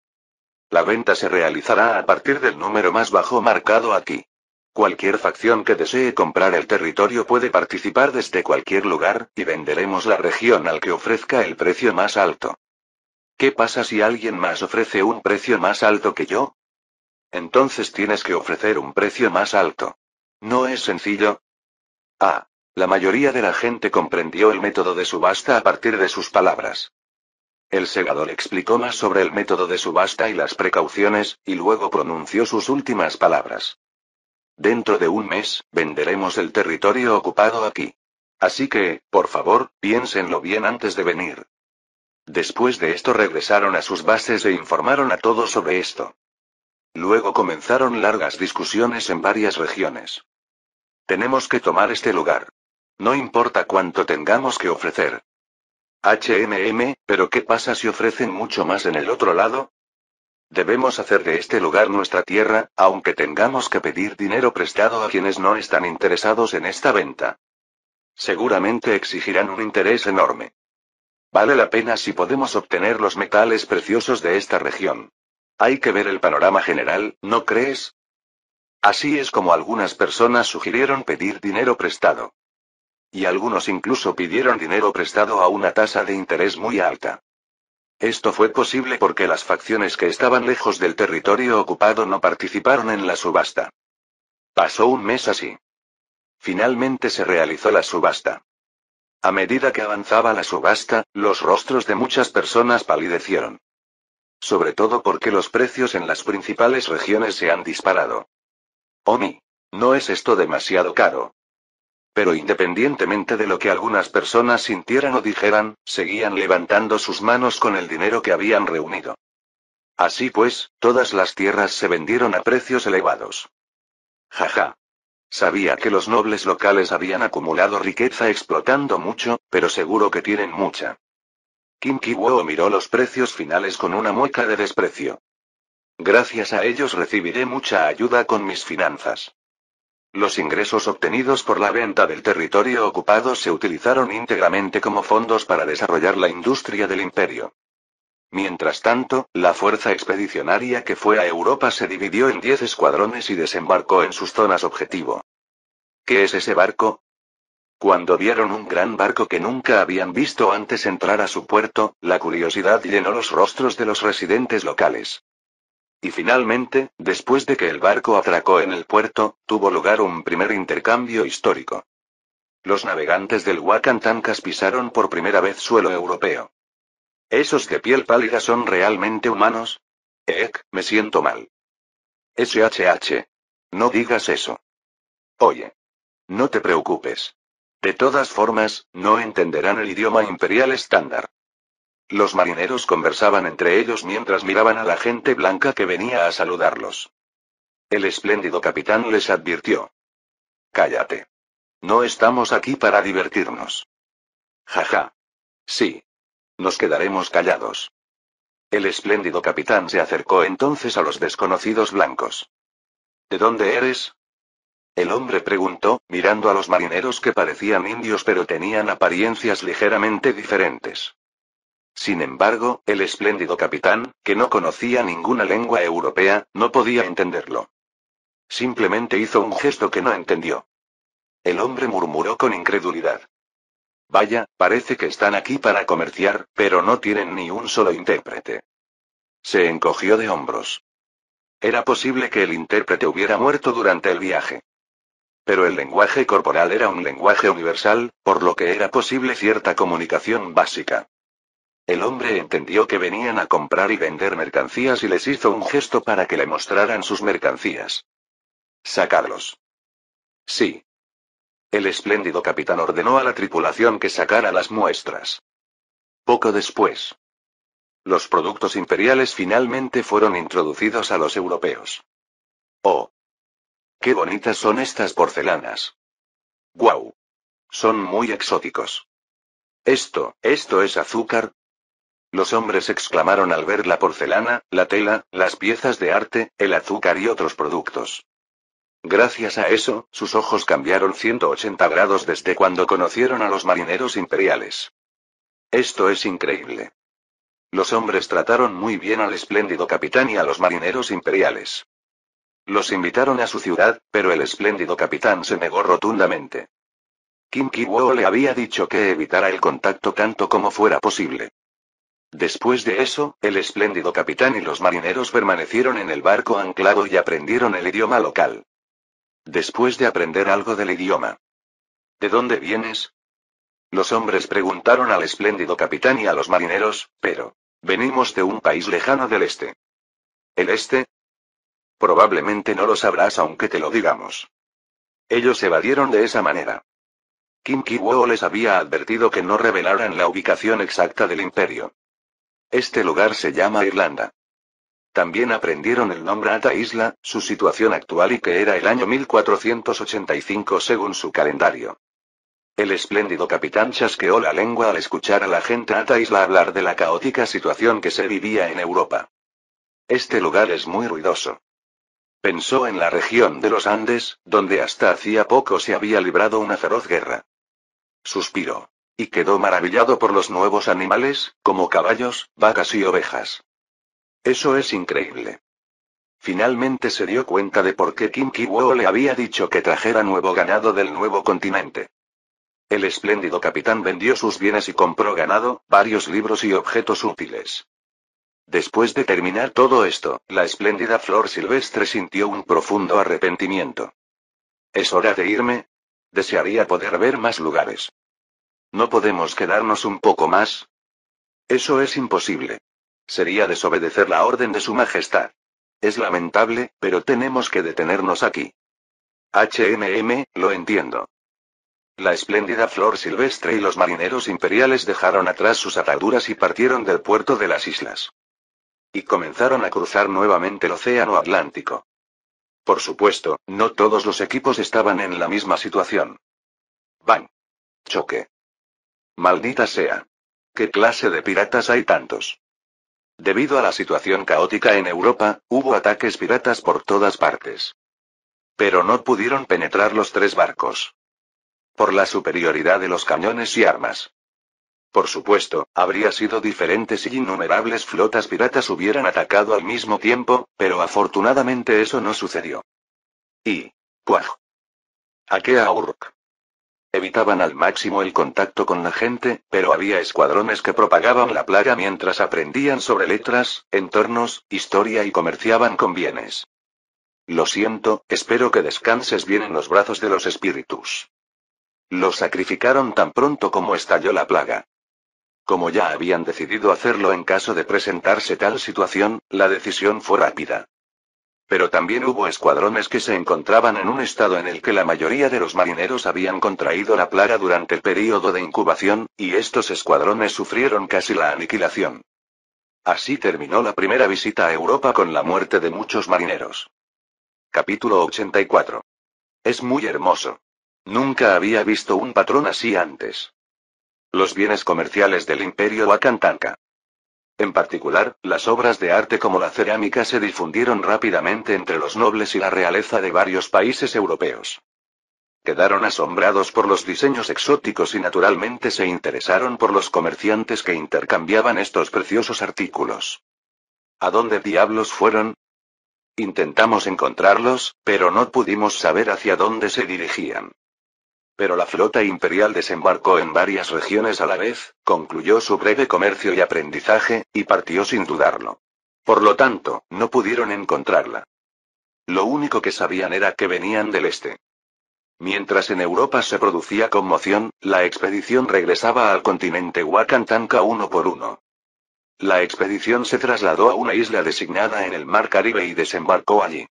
La venta se realizará a partir del número más bajo marcado aquí. Cualquier facción que desee comprar el territorio puede participar desde cualquier lugar, y venderemos la región al que ofrezca el precio más alto. ¿Qué pasa si alguien más ofrece un precio más alto que yo? Entonces tienes que ofrecer un precio más alto. ¿No es sencillo? Ah, la mayoría de la gente comprendió el método de subasta a partir de sus palabras. El segador explicó más sobre el método de subasta y las precauciones, y luego pronunció sus últimas palabras. Dentro de un mes, venderemos el territorio ocupado aquí. Así que, por favor, piénsenlo bien antes de venir. Después de esto regresaron a sus bases e informaron a todos sobre esto. Luego comenzaron largas discusiones en varias regiones. Tenemos que tomar este lugar. No importa cuánto tengamos que ofrecer. ¿Pero qué pasa si ofrecen mucho más en el otro lado? Debemos hacer de este lugar nuestra tierra, aunque tengamos que pedir dinero prestado a quienes no están interesados en esta venta. Seguramente exigirán un interés enorme. Vale la pena si podemos obtener los metales preciosos de esta región. Hay que ver el panorama general, ¿no crees? Así es como algunas personas sugirieron pedir dinero prestado. Y algunos incluso pidieron dinero prestado a una tasa de interés muy alta. Esto fue posible porque las facciones que estaban lejos del territorio ocupado no participaron en la subasta. Pasó un mes así. Finalmente se realizó la subasta. A medida que avanzaba la subasta, los rostros de muchas personas palidecieron. Sobre todo porque los precios en las principales regiones se han disparado. Omi, ¿no es esto demasiado caro? Pero independientemente de lo que algunas personas sintieran o dijeran, seguían levantando sus manos con el dinero que habían reunido. Así pues, todas las tierras se vendieron a precios elevados. Jaja. Sabía que los nobles locales habían acumulado riqueza explotando mucho, pero seguro que tienen mucha. Kim Ki-woo miró los precios finales con una mueca de desprecio. Gracias a ellos recibiré mucha ayuda con mis finanzas. Los ingresos obtenidos por la venta del territorio ocupado se utilizaron íntegramente como fondos para desarrollar la industria del imperio. Mientras tanto, la fuerza expedicionaria que fue a Europa se dividió en 10 escuadrones y desembarcó en sus zonas objetivo. ¿Qué es ese barco? Cuando vieron un gran barco que nunca habían visto antes entrar a su puerto, la curiosidad llenó los rostros de los residentes locales. Y finalmente, después de que el barco atracó en el puerto, tuvo lugar un primer intercambio histórico. Los navegantes del Wakantankas pisaron por primera vez suelo europeo. ¿Esos de piel pálida son realmente humanos? Me siento mal. SHH. No digas eso. Oye. No te preocupes. De todas formas, no entenderán el idioma imperial estándar. Los marineros conversaban entre ellos mientras miraban a la gente blanca que venía a saludarlos. El espléndido capitán les advirtió. Cállate. No estamos aquí para divertirnos. Jaja. Sí. Nos quedaremos callados. El espléndido capitán se acercó entonces a los desconocidos blancos. ¿De dónde eres? El hombre preguntó, mirando a los marineros que parecían indios pero tenían apariencias ligeramente diferentes. Sin embargo, el espléndido capitán, que no conocía ninguna lengua europea, no podía entenderlo. Simplemente hizo un gesto que no entendió. El hombre murmuró con incredulidad. Vaya, parece que están aquí para comerciar, pero no tienen ni un solo intérprete. Se encogió de hombros. Era posible que el intérprete hubiera muerto durante el viaje. Pero el lenguaje corporal era un lenguaje universal, por lo que era posible cierta comunicación básica. El hombre entendió que venían a comprar y vender mercancías y les hizo un gesto para que le mostraran sus mercancías. Sacadlos. Sí. El espléndido capitán ordenó a la tripulación que sacara las muestras. Poco después, los productos imperiales finalmente fueron introducidos a los europeos. ¡Oh! ¡Qué bonitas son estas porcelanas! ¡Guau! Son muy exóticos. ¿Esto es azúcar? Los hombres exclamaron al ver la porcelana, la tela, las piezas de arte, el azúcar y otros productos. Gracias a eso, sus ojos cambiaron 180 grados desde cuando conocieron a los marineros imperiales. Esto es increíble. Los hombres trataron muy bien al espléndido capitán y a los marineros imperiales. Los invitaron a su ciudad, pero el espléndido capitán se negó rotundamente. Kim Ki-woo le había dicho que evitara el contacto tanto como fuera posible. Después de eso, el espléndido capitán y los marineros permanecieron en el barco anclado y aprendieron el idioma local. Después de aprender algo del idioma. ¿De dónde vienes? Los hombres preguntaron al espléndido capitán y a los marineros, pero, venimos de un país lejano del este. ¿El este? Probablemente no lo sabrás aunque te lo digamos. Ellos evadieron de esa manera. Kim Ki-woo les había advertido que no revelaran la ubicación exacta del imperio. Este lugar se llama Irlanda. También aprendieron el nombre Ata Isla, su situación actual y que era el año 1485 según su calendario. El espléndido capitán chasqueó la lengua al escuchar a la gente Ata Isla hablar de la caótica situación que se vivía en Europa. Este lugar es muy ruidoso. Pensó en la región de los Andes, donde hasta hacía poco se había librado una feroz guerra. Suspiró. Y quedó maravillado por los nuevos animales, como caballos, vacas y ovejas. Eso es increíble. Finalmente se dio cuenta de por qué Kim Ki-woo le había dicho que trajera nuevo ganado del nuevo continente. El espléndido capitán vendió sus bienes y compró ganado, varios libros y objetos útiles. Después de terminar todo esto, la espléndida flor silvestre sintió un profundo arrepentimiento. ¿Es hora de irme? Desearía poder ver más lugares. ¿No podemos quedarnos un poco más? Eso es imposible. Sería desobedecer la orden de su majestad. Es lamentable, pero tenemos que detenernos aquí. Lo entiendo. La espléndida flor silvestre y los marineros imperiales dejaron atrás sus ataduras y partieron del puerto de las islas. Y comenzaron a cruzar nuevamente el océano Atlántico. Por supuesto, no todos los equipos estaban en la misma situación. ¡Bang! Choque. Maldita sea. ¿Qué clase de piratas hay tantos? Debido a la situación caótica en Europa, hubo ataques piratas por todas partes. Pero no pudieron penetrar los tres barcos. Por la superioridad de los cañones y armas. Por supuesto, habría sido diferente si innumerables flotas piratas hubieran atacado al mismo tiempo, pero afortunadamente eso no sucedió. Y... ¡puaj! Akea Urk. Evitaban al máximo el contacto con la gente, pero había escuadrones que propagaban la plaga mientras aprendían sobre letras, entornos, historia y comerciaban con bienes. Lo siento, espero que descanses bien en los brazos de los espíritus. Los sacrificaron tan pronto como estalló la plaga. Como ya habían decidido hacerlo en caso de presentarse tal situación, la decisión fue rápida. Pero también hubo escuadrones que se encontraban en un estado en el que la mayoría de los marineros habían contraído la plaga durante el período de incubación, y estos escuadrones sufrieron casi la aniquilación. Así terminó la primera visita a Europa con la muerte de muchos marineros. Capítulo 84. Es muy hermoso. Nunca había visto un patrón así antes. Los bienes comerciales del Imperio Wakantanka. En particular, las obras de arte como la cerámica se difundieron rápidamente entre los nobles y la realeza de varios países europeos. Quedaron asombrados por los diseños exóticos y naturalmente se interesaron por los comerciantes que intercambiaban estos preciosos artículos. ¿A dónde diablos fueron? Intentamos encontrarlos, pero no pudimos saber hacia dónde se dirigían. Pero la flota imperial desembarcó en varias regiones a la vez, concluyó su breve comercio y aprendizaje, y partió sin dudarlo. Por lo tanto, no pudieron encontrarla. Lo único que sabían era que venían del este. Mientras en Europa se producía conmoción, la expedición regresaba al continente Wakantanka uno por uno. La expedición se trasladó a una isla designada en el Mar Caribe y desembarcó allí.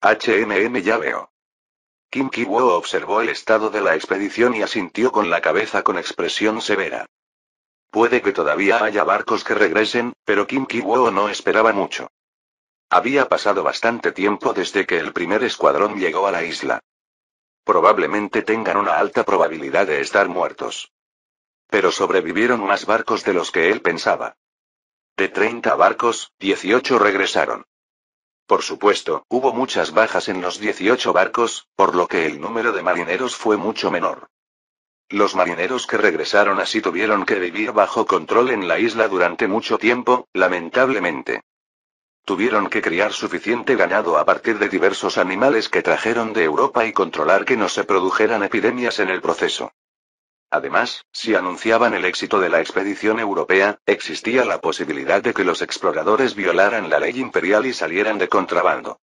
Ya veo. Kim Ki-woo observó el estado de la expedición y asintió con la cabeza con expresión severa. Puede que todavía haya barcos que regresen, pero Kim Ki-woo no esperaba mucho. Había pasado bastante tiempo desde que el primer escuadrón llegó a la isla. Probablemente tengan una alta probabilidad de estar muertos. Pero sobrevivieron más barcos de los que él pensaba. De 30 barcos, 18 regresaron. Por supuesto, hubo muchas bajas en los 18 barcos, por lo que el número de marineros fue mucho menor. Los marineros que regresaron así tuvieron que vivir bajo control en la isla durante mucho tiempo, lamentablemente. Tuvieron que criar suficiente ganado a partir de diversos animales que trajeron de Europa y controlar que no se produjeran epidemias en el proceso. Además, si anunciaban el éxito de la expedición europea, existía la posibilidad de que los exploradores violaran la ley imperial y salieran de contrabando.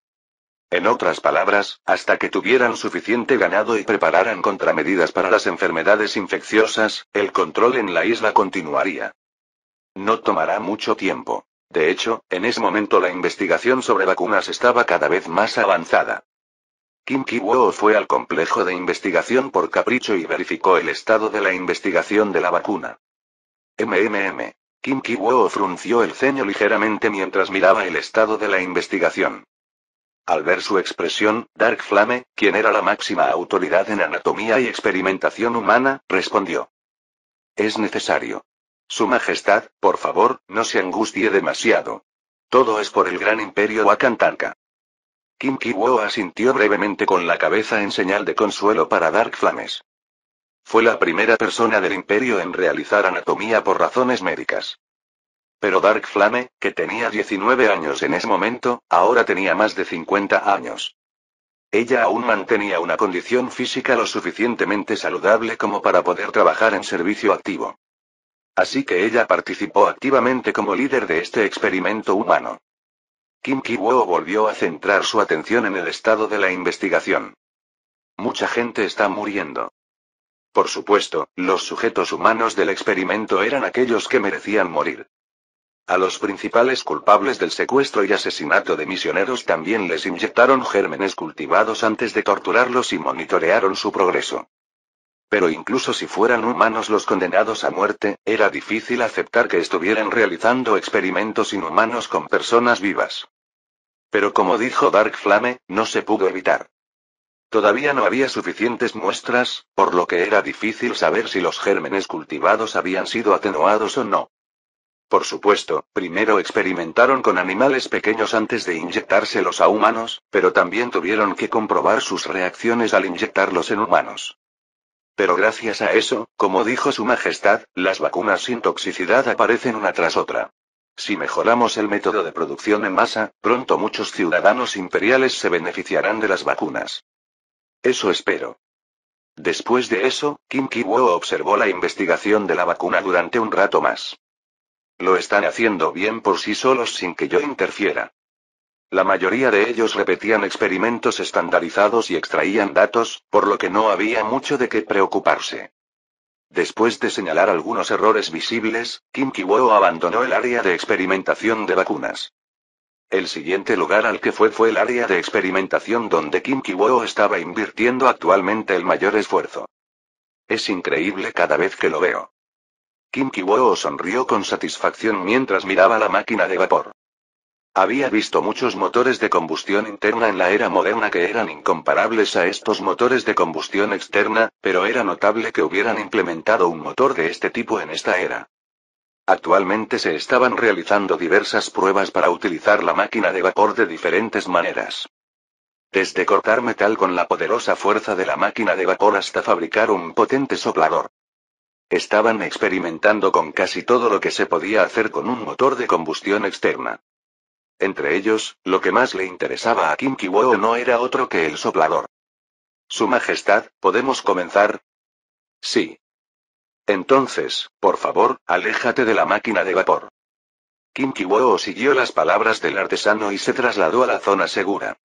En otras palabras, hasta que tuvieran suficiente ganado y prepararan contramedidas para las enfermedades infecciosas, el control en la isla continuaría. No tomará mucho tiempo. De hecho, en ese momento la investigación sobre vacunas estaba cada vez más avanzada. Kim Ki-woo fue al complejo de investigación por capricho y verificó el estado de la investigación de la vacuna. Kim Ki-woo frunció el ceño ligeramente mientras miraba el estado de la investigación. Al ver su expresión, Dark Flame, quien era la máxima autoridad en anatomía y experimentación humana, respondió. Es necesario. Su Majestad, por favor, no se angustie demasiado. Todo es por el gran imperio Wakantanka. Kim Ki-woo asintió brevemente con la cabeza en señal de consuelo para Dark Flames. Fue la primera persona del imperio en realizar anatomía por razones médicas. Pero Dark Flame, que tenía 19 años en ese momento, ahora tenía más de 50 años. Ella aún mantenía una condición física lo suficientemente saludable como para poder trabajar en servicio activo. Así que ella participó activamente como líder de este experimento humano. Kim Ki-woo volvió a centrar su atención en el estado de la investigación. Mucha gente está muriendo. Por supuesto, los sujetos humanos del experimento eran aquellos que merecían morir. A los principales culpables del secuestro y asesinato de misioneros también les inyectaron gérmenes cultivados antes de torturarlos y monitorearon su progreso. Pero incluso si fueran humanos los condenados a muerte, era difícil aceptar que estuvieran realizando experimentos inhumanos con personas vivas. Pero como dijo Dark Flame, no se pudo evitar. Todavía no había suficientes muestras, por lo que era difícil saber si los gérmenes cultivados habían sido atenuados o no. Por supuesto, primero experimentaron con animales pequeños antes de inyectárselos a humanos, pero también tuvieron que comprobar sus reacciones al inyectarlos en humanos. Pero gracias a eso, como dijo Su Majestad, las vacunas sin toxicidad aparecen una tras otra. Si mejoramos el método de producción en masa, pronto muchos ciudadanos imperiales se beneficiarán de las vacunas. Eso espero. Después de eso, Kim Ki-woo observó la investigación de la vacuna durante un rato más. Lo están haciendo bien por sí solos sin que yo interfiera. La mayoría de ellos repetían experimentos estandarizados y extraían datos, por lo que no había mucho de qué preocuparse. Después de señalar algunos errores visibles, Kim Ki-woo abandonó el área de experimentación de vacunas. El siguiente lugar al que fue el área de experimentación donde Kim Ki-woo estaba invirtiendo actualmente el mayor esfuerzo. Es increíble cada vez que lo veo. Kim Ki-woo sonrió con satisfacción mientras miraba la máquina de vapor. Había visto muchos motores de combustión interna en la era moderna que eran incomparables a estos motores de combustión externa, pero era notable que hubieran implementado un motor de este tipo en esta era. Actualmente se estaban realizando diversas pruebas para utilizar la máquina de vapor de diferentes maneras. Desde cortar metal con la poderosa fuerza de la máquina de vapor hasta fabricar un potente soplador. Estaban experimentando con casi todo lo que se podía hacer con un motor de combustión externa. Entre ellos, lo que más le interesaba a Kim Ki-woo no era otro que el soplador. Su Majestad, ¿podemos comenzar? Sí. Entonces, por favor, aléjate de la máquina de vapor. Kim Ki-woo siguió las palabras del artesano y se trasladó a la zona segura.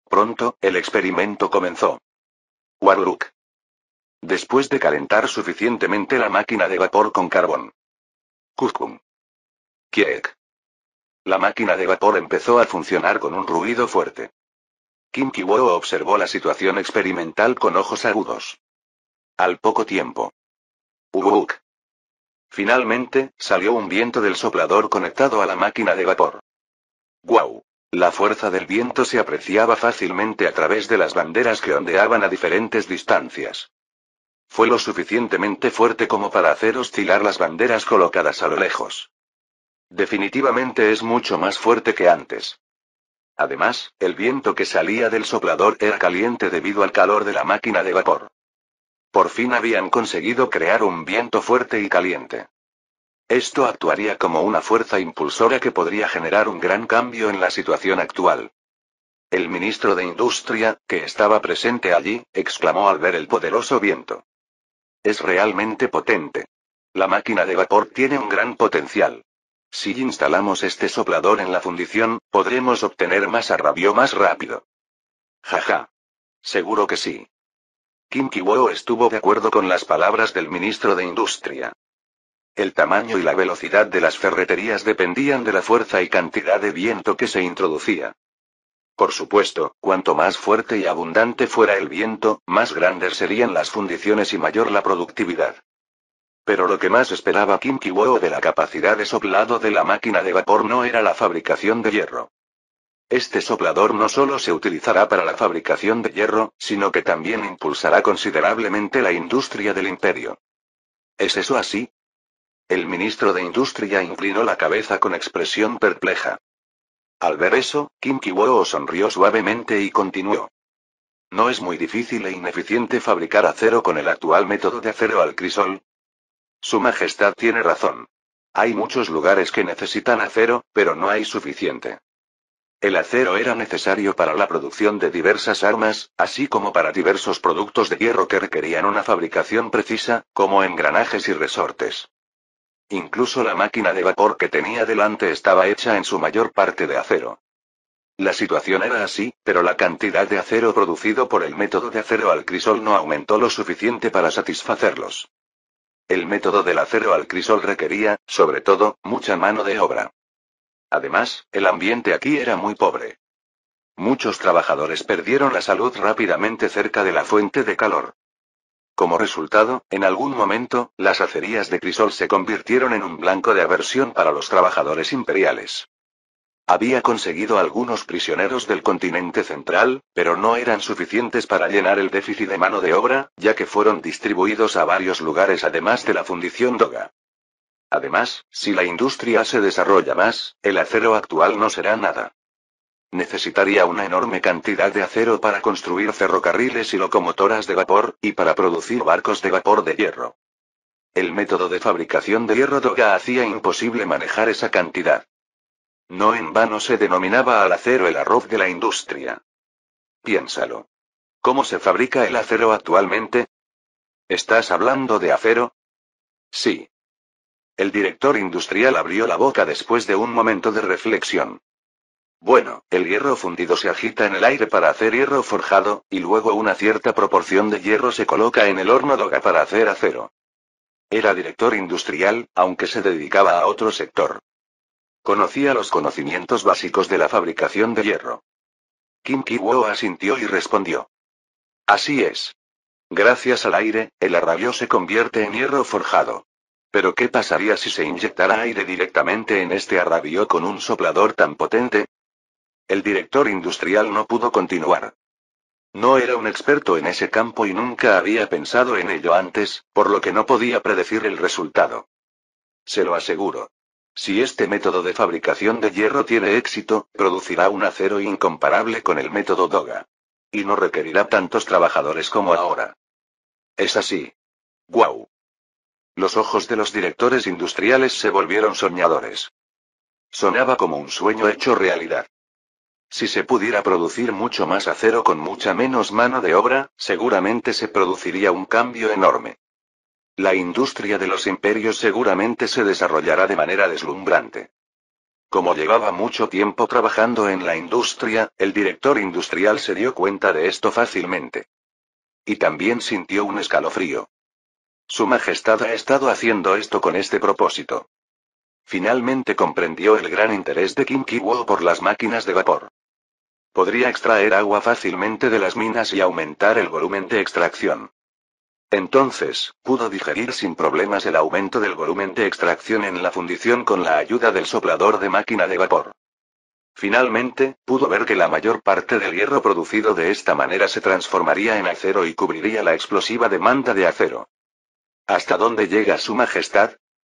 Pronto, el experimento comenzó. Warlock. Después de calentar suficientemente la máquina de vapor con carbón. Kuzkum. Kiek. La máquina de vapor empezó a funcionar con un ruido fuerte. Kim Ki-woo observó la situación experimental con ojos agudos. Al poco tiempo. Uguk. Finalmente, salió un viento del soplador conectado a la máquina de vapor. ¡Guau! La fuerza del viento se apreciaba fácilmente a través de las banderas que ondeaban a diferentes distancias. Fue lo suficientemente fuerte como para hacer oscilar las banderas colocadas a lo lejos. Definitivamente es mucho más fuerte que antes. Además, el viento que salía del soplador era caliente debido al calor de la máquina de vapor. Por fin habían conseguido crear un viento fuerte y caliente. Esto actuaría como una fuerza impulsora que podría generar un gran cambio en la situación actual. El ministro de Industria, que estaba presente allí, exclamó al ver el poderoso viento. Es realmente potente. La máquina de vapor tiene un gran potencial. Si instalamos este soplador en la fundición, podremos obtener más arrabio más rápido. Jaja. Seguro que sí. Kim Ki-woo estuvo de acuerdo con las palabras del ministro de Industria. El tamaño y la velocidad de las ferreterías dependían de la fuerza y cantidad de viento que se introducía. Por supuesto, cuanto más fuerte y abundante fuera el viento, más grandes serían las fundiciones y mayor la productividad. Pero lo que más esperaba Kim Ki-woo de la capacidad de soplado de la máquina de vapor no era la fabricación de hierro. Este soplador no solo se utilizará para la fabricación de hierro, sino que también impulsará considerablemente la industria del imperio. ¿Es eso así? El ministro de Industria inclinó la cabeza con expresión perpleja. Al ver eso, Kim Ki-woo sonrió suavemente y continuó. ¿No es muy difícil e ineficiente fabricar acero con el actual método de acero al crisol? Su Majestad tiene razón. Hay muchos lugares que necesitan acero, pero no hay suficiente. El acero era necesario para la producción de diversas armas, así como para diversos productos de hierro que requerían una fabricación precisa, como engranajes y resortes. Incluso la máquina de vapor que tenía delante estaba hecha en su mayor parte de acero. La situación era así, pero la cantidad de acero producido por el método de acero al crisol no aumentó lo suficiente para satisfacerlos. El método del acero al crisol requería, sobre todo, mucha mano de obra. Además, el ambiente aquí era muy pobre. Muchos trabajadores perdieron la salud rápidamente cerca de la fuente de calor. Como resultado, en algún momento, las acerías de crisol se convirtieron en un blanco de aversión para los trabajadores imperiales. Había conseguido algunos prisioneros del continente central, pero no eran suficientes para llenar el déficit de mano de obra, ya que fueron distribuidos a varios lugares además de la fundición Doga. Además, si la industria se desarrolla más, el acero actual no será nada. Necesitaría una enorme cantidad de acero para construir ferrocarriles y locomotoras de vapor, y para producir barcos de vapor de hierro. El método de fabricación de hierro Doga hacía imposible manejar esa cantidad. No en vano se denominaba al acero el arroz de la industria. Piénsalo. ¿Cómo se fabrica el acero actualmente? ¿Estás hablando de acero? Sí. El director industrial abrió la boca después de un momento de reflexión. Bueno, el hierro fundido se agita en el aire para hacer hierro forjado, y luego una cierta proporción de hierro se coloca en el horno Doga para hacer acero. Era director industrial, aunque se dedicaba a otro sector. Conocía los conocimientos básicos de la fabricación de hierro. Kim Ki-woo asintió y respondió. Así es. Gracias al aire, el arrabio se convierte en hierro forjado. Pero ¿qué pasaría si se inyectara aire directamente en este arrabio con un soplador tan potente? El director industrial no pudo continuar. No era un experto en ese campo y nunca había pensado en ello antes, por lo que no podía predecir el resultado. Se lo aseguro. Si este método de fabricación de hierro tiene éxito, producirá un acero incomparable con el método Doga. Y no requerirá tantos trabajadores como ahora. Es así. ¡Guau! Los ojos de los directores industriales se volvieron soñadores. Sonaba como un sueño hecho realidad. Si se pudiera producir mucho más acero con mucha menos mano de obra, seguramente se produciría un cambio enorme. La industria de los imperios seguramente se desarrollará de manera deslumbrante. Como llevaba mucho tiempo trabajando en la industria, el director industrial se dio cuenta de esto fácilmente. Y también sintió un escalofrío. Su Majestad ha estado haciendo esto con este propósito. Finalmente comprendió el gran interés de Kim Ki-woo por las máquinas de vapor. Podría extraer agua fácilmente de las minas y aumentar el volumen de extracción. Entonces, pudo digerir sin problemas el aumento del volumen de extracción en la fundición con la ayuda del soplador de máquina de vapor. Finalmente, pudo ver que la mayor parte del hierro producido de esta manera se transformaría en acero y cubriría la explosiva demanda de acero. ¿Hasta dónde llega Su Majestad?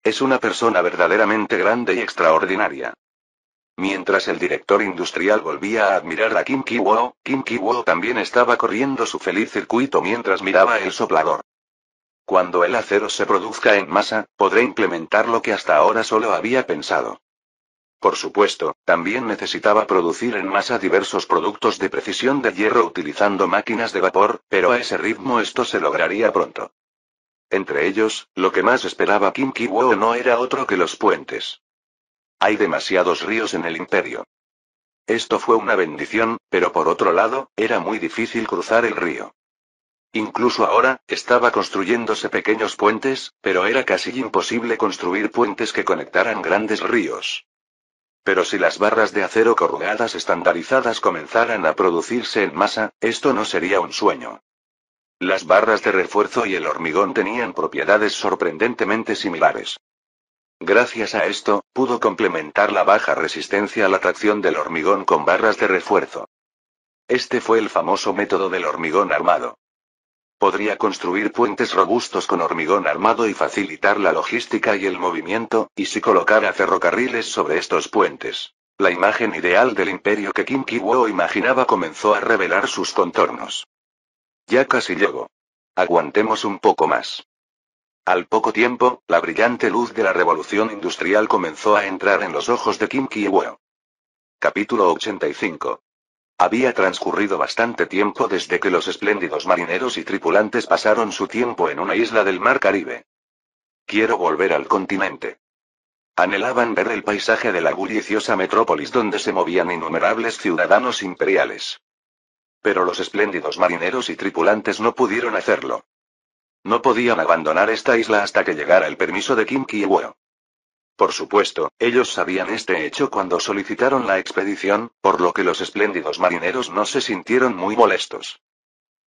Es una persona verdaderamente grande y extraordinaria. Mientras el director industrial volvía a admirar a Kim Ki-woo también estaba corriendo su feliz circuito mientras miraba el soplador. Cuando el acero se produzca en masa, podré implementar lo que hasta ahora solo había pensado. Por supuesto, también necesitaba producir en masa diversos productos de precisión de hierro utilizando máquinas de vapor, pero a ese ritmo esto se lograría pronto. Entre ellos, lo que más esperaba Kim Ki-woo no era otro que los puentes. Hay demasiados ríos en el imperio. Esto fue una bendición, pero por otro lado, era muy difícil cruzar el río. Incluso ahora, estaba construyéndose pequeños puentes, pero era casi imposible construir puentes que conectaran grandes ríos. Pero si las barras de acero corrugadas estandarizadas comenzaran a producirse en masa, esto no sería un sueño. Las barras de refuerzo y el hormigón tenían propiedades sorprendentemente similares. Gracias a esto, pudo complementar la baja resistencia a la tracción del hormigón con barras de refuerzo. Este fue el famoso método del hormigón armado. Podría construir puentes robustos con hormigón armado y facilitar la logística y el movimiento, y si colocara ferrocarriles sobre estos puentes. La imagen ideal del imperio que Kim Ki-woo imaginaba comenzó a revelar sus contornos. Ya casi llego. Aguantemos un poco más. Al poco tiempo, la brillante luz de la revolución industrial comenzó a entrar en los ojos de Kim Ki-woo. Capítulo 85. Había transcurrido bastante tiempo desde que los espléndidos marineros y tripulantes pasaron su tiempo en una isla del mar Caribe. Quiero volver al continente. Anhelaban ver el paisaje de la bulliciosa metrópolis donde se movían innumerables ciudadanos imperiales. Pero los espléndidos marineros y tripulantes no pudieron hacerlo. No podían abandonar esta isla hasta que llegara el permiso de Kim Ki-woo. Por supuesto, ellos sabían este hecho cuando solicitaron la expedición, por lo que los espléndidos marineros no se sintieron muy molestos.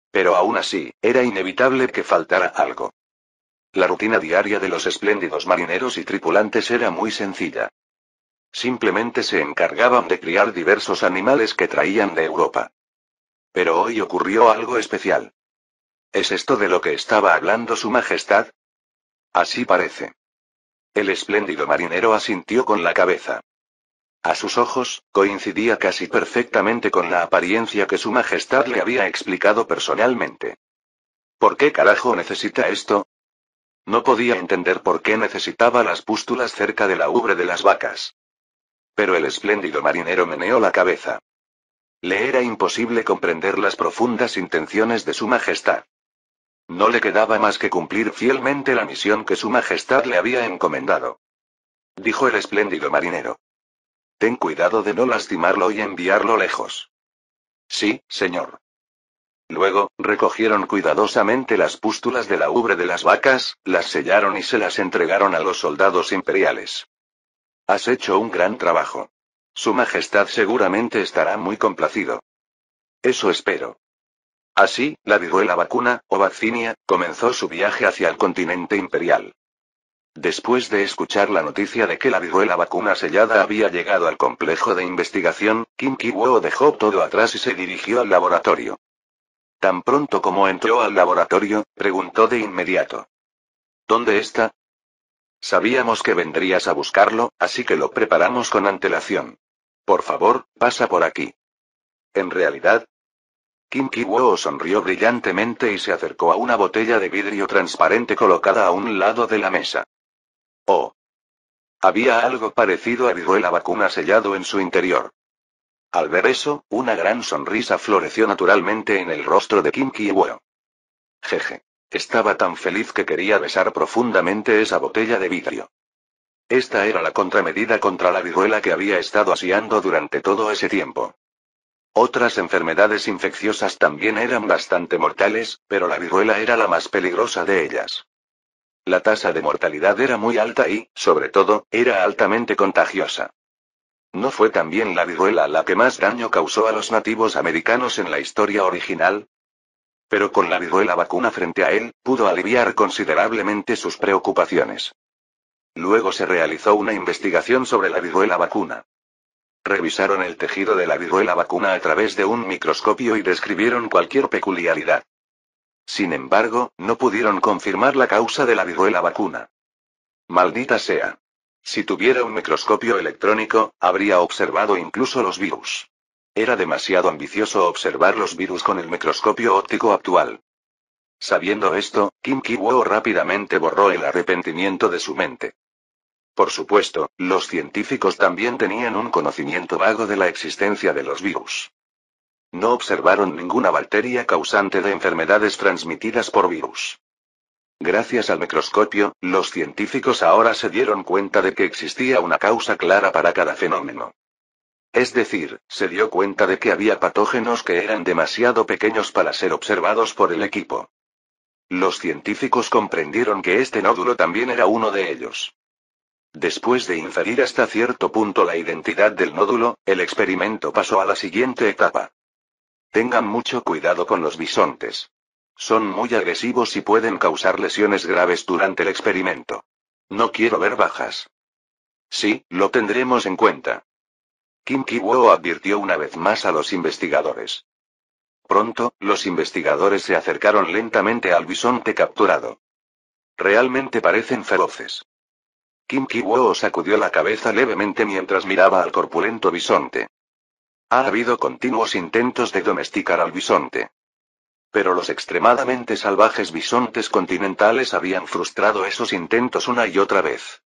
Pero aún así, era inevitable que faltara algo. La rutina diaria de los espléndidos marineros y tripulantes era muy sencilla. Simplemente se encargaban de criar diversos animales que traían de Europa. Pero hoy ocurrió algo especial. ¿Es esto de lo que estaba hablando Su Majestad? Así parece. El espléndido marinero asintió con la cabeza. A sus ojos, coincidía casi perfectamente con la apariencia que Su Majestad le había explicado personalmente. ¿Por qué carajo necesita esto? No podía entender por qué necesitaba las pústulas cerca de la ubre de las vacas. Pero el espléndido marinero meneó la cabeza. Le era imposible comprender las profundas intenciones de Su Majestad. No le quedaba más que cumplir fielmente la misión que Su Majestad le había encomendado. Dijo el espléndido marinero. Ten cuidado de no lastimarlo y enviarlo lejos. Sí, señor. Luego, recogieron cuidadosamente las pústulas de la ubre de las vacas, las sellaron y se las entregaron a los soldados imperiales. Has hecho un gran trabajo. Su Majestad seguramente estará muy complacido. Eso espero. Así, la viruela vacuna, o vaccinia, comenzó su viaje hacia el continente imperial. Después de escuchar la noticia de que la viruela vacuna sellada había llegado al complejo de investigación, Kim Ki-woo dejó todo atrás y se dirigió al laboratorio. Tan pronto como entró al laboratorio, preguntó de inmediato. ¿Dónde está? Sabíamos que vendrías a buscarlo, así que lo preparamos con antelación. Por favor, pasa por aquí. En realidad, Kim Ki-woo sonrió brillantemente y se acercó a una botella de vidrio transparente colocada a un lado de la mesa. Oh. Había algo parecido a viruela vacuna sellado en su interior. Al ver eso, una gran sonrisa floreció naturalmente en el rostro de Kim Ki-woo. Jeje. Estaba tan feliz que quería besar profundamente esa botella de vidrio. Esta era la contramedida contra la viruela que había estado aseando durante todo ese tiempo. Otras enfermedades infecciosas también eran bastante mortales, pero la viruela era la más peligrosa de ellas. La tasa de mortalidad era muy alta y, sobre todo, era altamente contagiosa. ¿No fue también la viruela la que más daño causó a los nativos americanos en la historia original? Pero con la viruela vacuna frente a él, pudo aliviar considerablemente sus preocupaciones. Luego se realizó una investigación sobre la viruela vacuna. Revisaron el tejido de la viruela vacuna a través de un microscopio y describieron cualquier peculiaridad. Sin embargo, no pudieron confirmar la causa de la viruela vacuna. Maldita sea. Si tuviera un microscopio electrónico, habría observado incluso los virus. Era demasiado ambicioso observar los virus con el microscopio óptico actual. Sabiendo esto, Kim Ki-woo rápidamente borró el arrepentimiento de su mente. Por supuesto, los científicos también tenían un conocimiento vago de la existencia de los virus. No observaron ninguna bacteria causante de enfermedades transmitidas por virus. Gracias al microscopio, los científicos ahora se dieron cuenta de que existía una causa clara para cada fenómeno. Es decir, se dio cuenta de que había patógenos que eran demasiado pequeños para ser observados por el equipo. Los científicos comprendieron que este nódulo también era uno de ellos. Después de inferir hasta cierto punto la identidad del nódulo, el experimento pasó a la siguiente etapa. Tengan mucho cuidado con los bisontes. Son muy agresivos y pueden causar lesiones graves durante el experimento. No quiero ver bajas. Sí, lo tendremos en cuenta. Kim Ki-woo advirtió una vez más a los investigadores. Pronto, los investigadores se acercaron lentamente al bisonte capturado. Realmente parecen feroces. Kim Ki-woo sacudió la cabeza levemente mientras miraba al corpulento bisonte. Ha habido continuos intentos de domesticar al bisonte. Pero los extremadamente salvajes bisontes continentales habían frustrado esos intentos una y otra vez.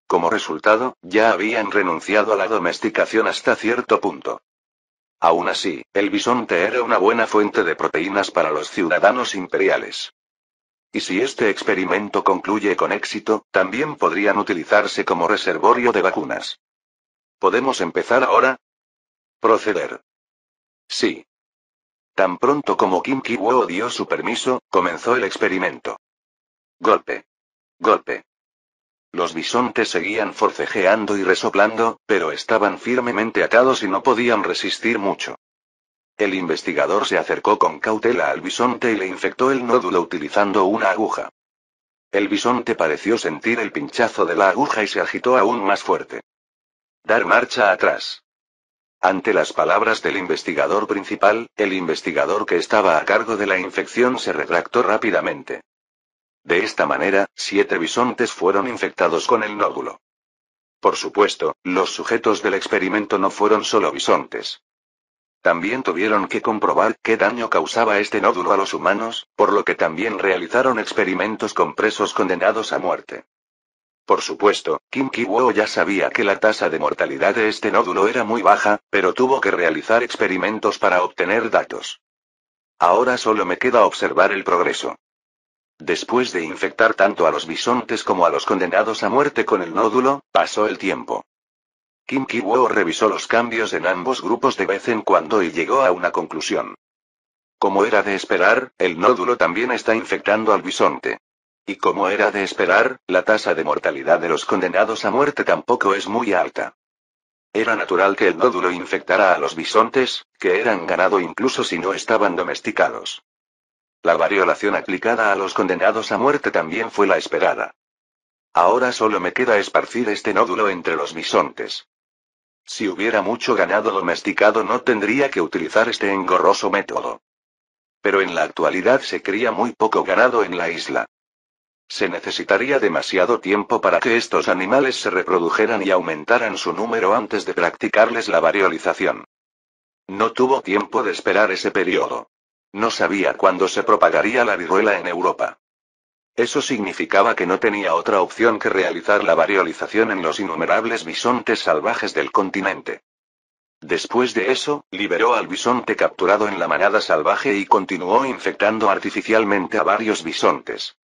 Como resultado, ya habían renunciado a la domesticación hasta cierto punto. Aún así, el bisonte era una buena fuente de proteínas para los ciudadanos imperiales. Y si este experimento concluye con éxito, también podrían utilizarse como reservorio de vacunas. ¿Podemos empezar ahora? Proceder. Sí. Tan pronto como Kim Ki-woo dio su permiso, comenzó el experimento. Golpe. Golpe. Los bisontes seguían forcejeando y resoplando, pero estaban firmemente atados y no podían resistir mucho. El investigador se acercó con cautela al bisonte y le infectó el nódulo utilizando una aguja. El bisonte pareció sentir el pinchazo de la aguja y se agitó aún más fuerte. Dar marcha atrás. Ante las palabras del investigador principal, el investigador que estaba a cargo de la infección se retractó rápidamente. De esta manera, 7 bisontes fueron infectados con el nódulo. Por supuesto, los sujetos del experimento no fueron solo bisontes. También tuvieron que comprobar qué daño causaba este nódulo a los humanos, por lo que también realizaron experimentos con presos condenados a muerte. Por supuesto, Kim Ki-woo ya sabía que la tasa de mortalidad de este nódulo era muy baja, pero tuvo que realizar experimentos para obtener datos. Ahora solo me queda observar el progreso. Después de infectar tanto a los bisontes como a los condenados a muerte con el nódulo, pasó el tiempo. Kim Ki-woo revisó los cambios en ambos grupos de vez en cuando y llegó a una conclusión. Como era de esperar, el nódulo también está infectando al bisonte. Y como era de esperar, la tasa de mortalidad de los condenados a muerte tampoco es muy alta. Era natural que el nódulo infectara a los bisontes, que eran ganado incluso si no estaban domesticados. La variolación aplicada a los condenados a muerte también fue la esperada. Ahora solo me queda esparcir este nódulo entre los bisontes. Si hubiera mucho ganado domesticado no tendría que utilizar este engorroso método. Pero en la actualidad se cría muy poco ganado en la isla. Se necesitaría demasiado tiempo para que estos animales se reprodujeran y aumentaran su número antes de practicarles la variolización. No tuvo tiempo de esperar ese periodo. No sabía cuándo se propagaría la viruela en Europa. Eso significaba que no tenía otra opción que realizar la variolización en los innumerables bisontes salvajes del continente. Después de eso, liberó al bisonte capturado en la manada salvaje y continuó infectando artificialmente a varios bisontes.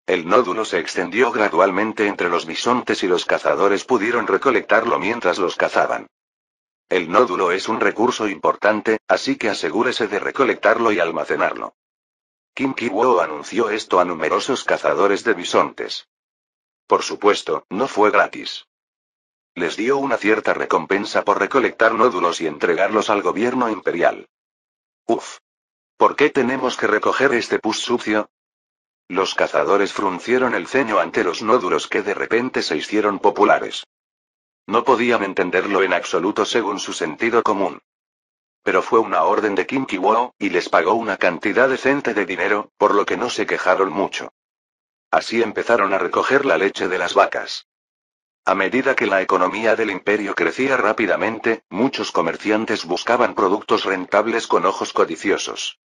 El nódulo se extendió gradualmente entre los bisontes y los cazadores pudieron recolectarlo mientras los cazaban. El nódulo es un recurso importante, así que asegúrese de recolectarlo y almacenarlo. Kim Ki-woo anunció esto a numerosos cazadores de bisontes. Por supuesto, no fue gratis. Les dio una cierta recompensa por recolectar nódulos y entregarlos al gobierno imperial. Uf. ¿Por qué tenemos que recoger este pus sucio? Los cazadores fruncieron el ceño ante los nódulos que de repente se hicieron populares. No podían entenderlo en absoluto según su sentido común. Pero fue una orden de Kim Ki-woo, y les pagó una cantidad decente de dinero, por lo que no se quejaron mucho. Así empezaron a recoger la leche de las vacas. A medida que la economía del imperio crecía rápidamente, muchos comerciantes buscaban productos rentables con ojos codiciosos.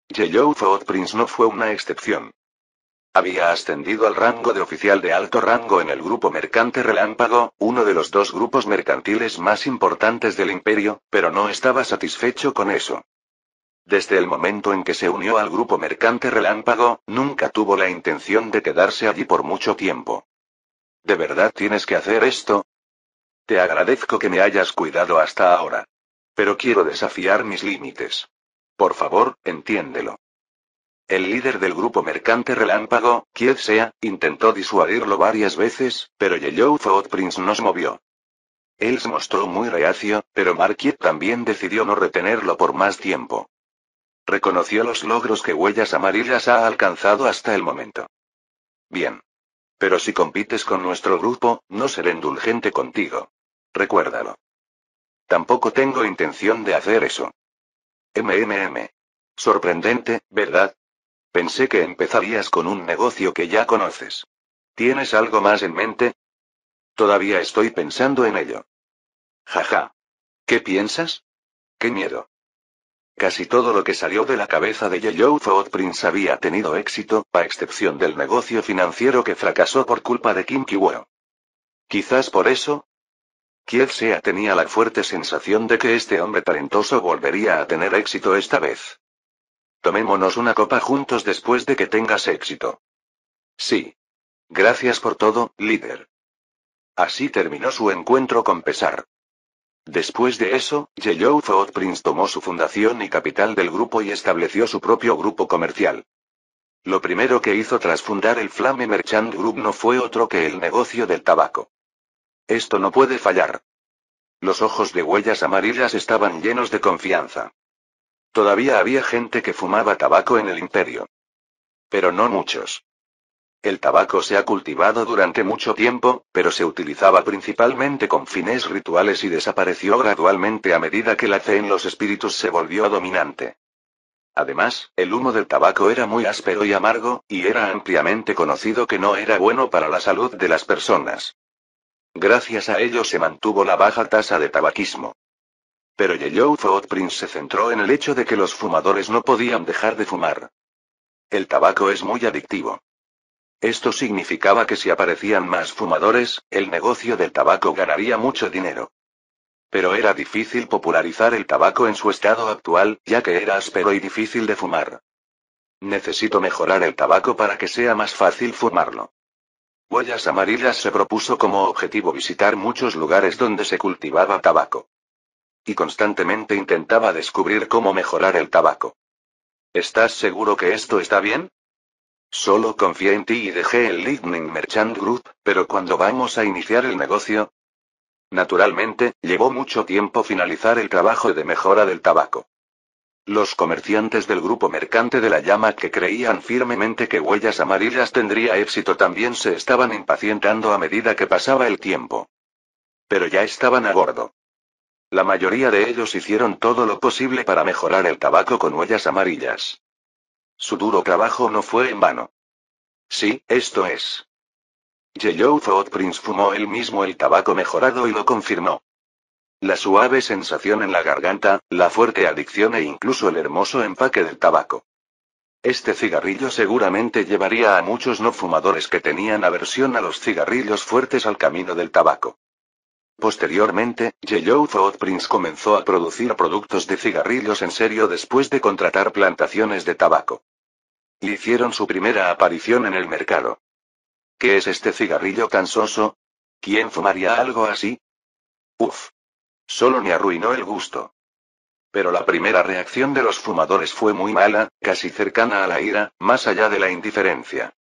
Yellow Footprints no fue una excepción. Había ascendido al rango de oficial de alto rango en el grupo mercante Relámpago, uno de los dos grupos mercantiles más importantes del imperio, pero no estaba satisfecho con eso. Desde el momento en que se unió al grupo mercante Relámpago, nunca tuvo la intención de quedarse allí por mucho tiempo. ¿De verdad tienes que hacer esto? Te agradezco que me hayas cuidado hasta ahora. Pero quiero desafiar mis límites. Por favor, entiéndelo. El líder del grupo mercante Relámpago, quien sea, intentó disuadirlo varias veces, pero Yellow Footprints no se movió. Él se mostró muy reacio, pero Marquiet también decidió no retenerlo por más tiempo. Reconoció los logros que Huellas Amarillas ha alcanzado hasta el momento. Bien. Pero si compites con nuestro grupo, no seré indulgente contigo. Recuérdalo. Tampoco tengo intención de hacer eso. Sorprendente, ¿verdad? Pensé que empezarías con un negocio que ya conoces. ¿Tienes algo más en mente? Todavía estoy pensando en ello. Jaja. ¿Qué piensas? ¡Qué miedo! Casi todo lo que salió de la cabeza de Yellow Footprints había tenido éxito, a excepción del negocio financiero que fracasó por culpa de Kim Ki-woo. Quizás por eso. Quien sea tenía la fuerte sensación de que este hombre talentoso volvería a tener éxito esta vez. Tomémonos una copa juntos después de que tengas éxito. Sí. Gracias por todo, líder. Así terminó su encuentro con pesar. Después de eso, Yellow Footprints tomó su fundación y capital del grupo y estableció su propio grupo comercial. Lo primero que hizo tras fundar el Flame Merchant Group no fue otro que el negocio del tabaco. Esto no puede fallar. Los ojos de Huellas Amarillas estaban llenos de confianza. Todavía había gente que fumaba tabaco en el imperio. Pero no muchos. El tabaco se ha cultivado durante mucho tiempo, pero se utilizaba principalmente con fines rituales y desapareció gradualmente a medida que la fe en los espíritus se volvió dominante. Además, el humo del tabaco era muy áspero y amargo, y era ampliamente conocido que no era bueno para la salud de las personas. Gracias a ello se mantuvo la baja tasa de tabaquismo. Pero Yellow Footprints se centró en el hecho de que los fumadores no podían dejar de fumar. El tabaco es muy adictivo. Esto significaba que si aparecían más fumadores, el negocio del tabaco ganaría mucho dinero. Pero era difícil popularizar el tabaco en su estado actual, ya que era áspero y difícil de fumar. Necesito mejorar el tabaco para que sea más fácil fumarlo. Huellas Amarillas se propuso como objetivo visitar muchos lugares donde se cultivaba tabaco. Y constantemente intentaba descubrir cómo mejorar el tabaco. ¿Estás seguro que esto está bien? Solo confié en ti y dejé el Lightning Merchant Group, pero cuando vamos a iniciar el negocio. Naturalmente, llevó mucho tiempo finalizar el trabajo de mejora del tabaco. Los comerciantes del grupo mercante de la llama que creían firmemente que Huellas Amarillas tendría éxito también se estaban impacientando a medida que pasaba el tiempo. Pero ya estaban a bordo. La mayoría de ellos hicieron todo lo posible para mejorar el tabaco con Huellas Amarillas. Su duro trabajo no fue en vano. Sí, esto es. Yellow Footprints fumó él mismo el tabaco mejorado y lo confirmó. La suave sensación en la garganta, la fuerte adicción e incluso el hermoso empaque del tabaco. Este cigarrillo seguramente llevaría a muchos no fumadores que tenían aversión a los cigarrillos fuertes al camino del tabaco. Posteriormente, Yellow Footprints comenzó a producir productos de cigarrillos en serio después de contratar plantaciones de tabaco. Y hicieron su primera aparición en el mercado. ¿Qué es este cigarrillo tan soso? ¿Quién fumaría algo así? Uf. Solo me arruinó el gusto. Pero la primera reacción de los fumadores fue muy mala, casi cercana a la ira, más allá de la indiferencia.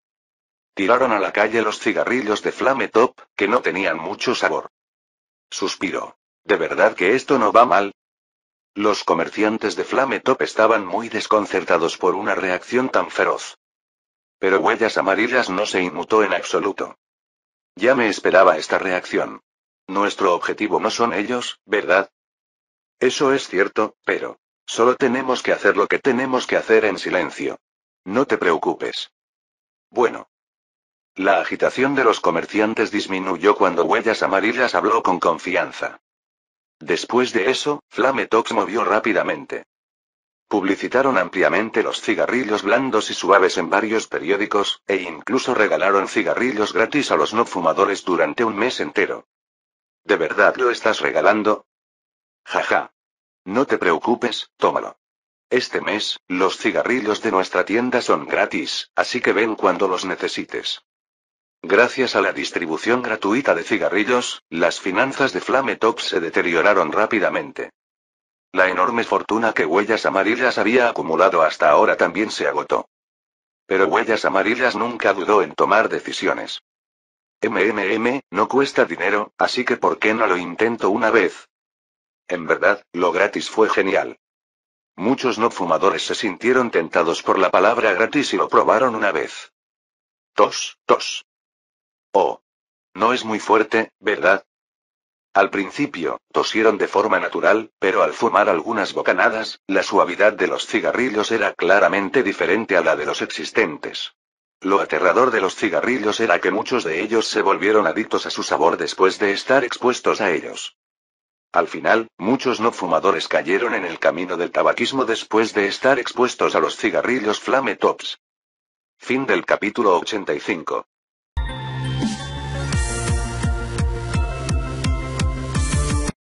Tiraron a la calle los cigarrillos de Flame Top, que no tenían mucho sabor. Suspiró. ¿De verdad que esto no va mal? Los comerciantes de Flame Top estaban muy desconcertados por una reacción tan feroz. Pero Huellas Amarillas no se inmutó en absoluto. Ya me esperaba esta reacción. Nuestro objetivo no son ellos, ¿verdad? Eso es cierto, pero solo tenemos que hacer lo que tenemos que hacer en silencio. No te preocupes. Bueno. La agitación de los comerciantes disminuyó cuando Huellas Amarillas habló con confianza. Después de eso, Flame Tops movió rápidamente. Publicitaron ampliamente los cigarrillos blandos y suaves en varios periódicos, e incluso regalaron cigarrillos gratis a los no fumadores durante un mes entero. ¿De verdad lo estás regalando? Jaja. No te preocupes, tómalo. Este mes, los cigarrillos de nuestra tienda son gratis, así que ven cuando los necesites. Gracias a la distribución gratuita de cigarrillos, las finanzas de Flame Tops se deterioraron rápidamente. La enorme fortuna que Huellas Amarillas había acumulado hasta ahora también se agotó. Pero Huellas Amarillas nunca dudó en tomar decisiones. No cuesta dinero, así que ¿por qué no lo intento una vez? En verdad, lo gratis fue genial. Muchos no fumadores se sintieron tentados por la palabra gratis y lo probaron una vez. Tos, tos. Oh. No es muy fuerte, ¿verdad? Al principio, tosieron de forma natural, pero al fumar algunas bocanadas, la suavidad de los cigarrillos era claramente diferente a la de los existentes. Lo aterrador de los cigarrillos era que muchos de ellos se volvieron adictos a su sabor después de estar expuestos a ellos. Al final, muchos no fumadores cayeron en el camino del tabaquismo después de estar expuestos a los cigarrillos Flame Tops. Fin del capítulo 85.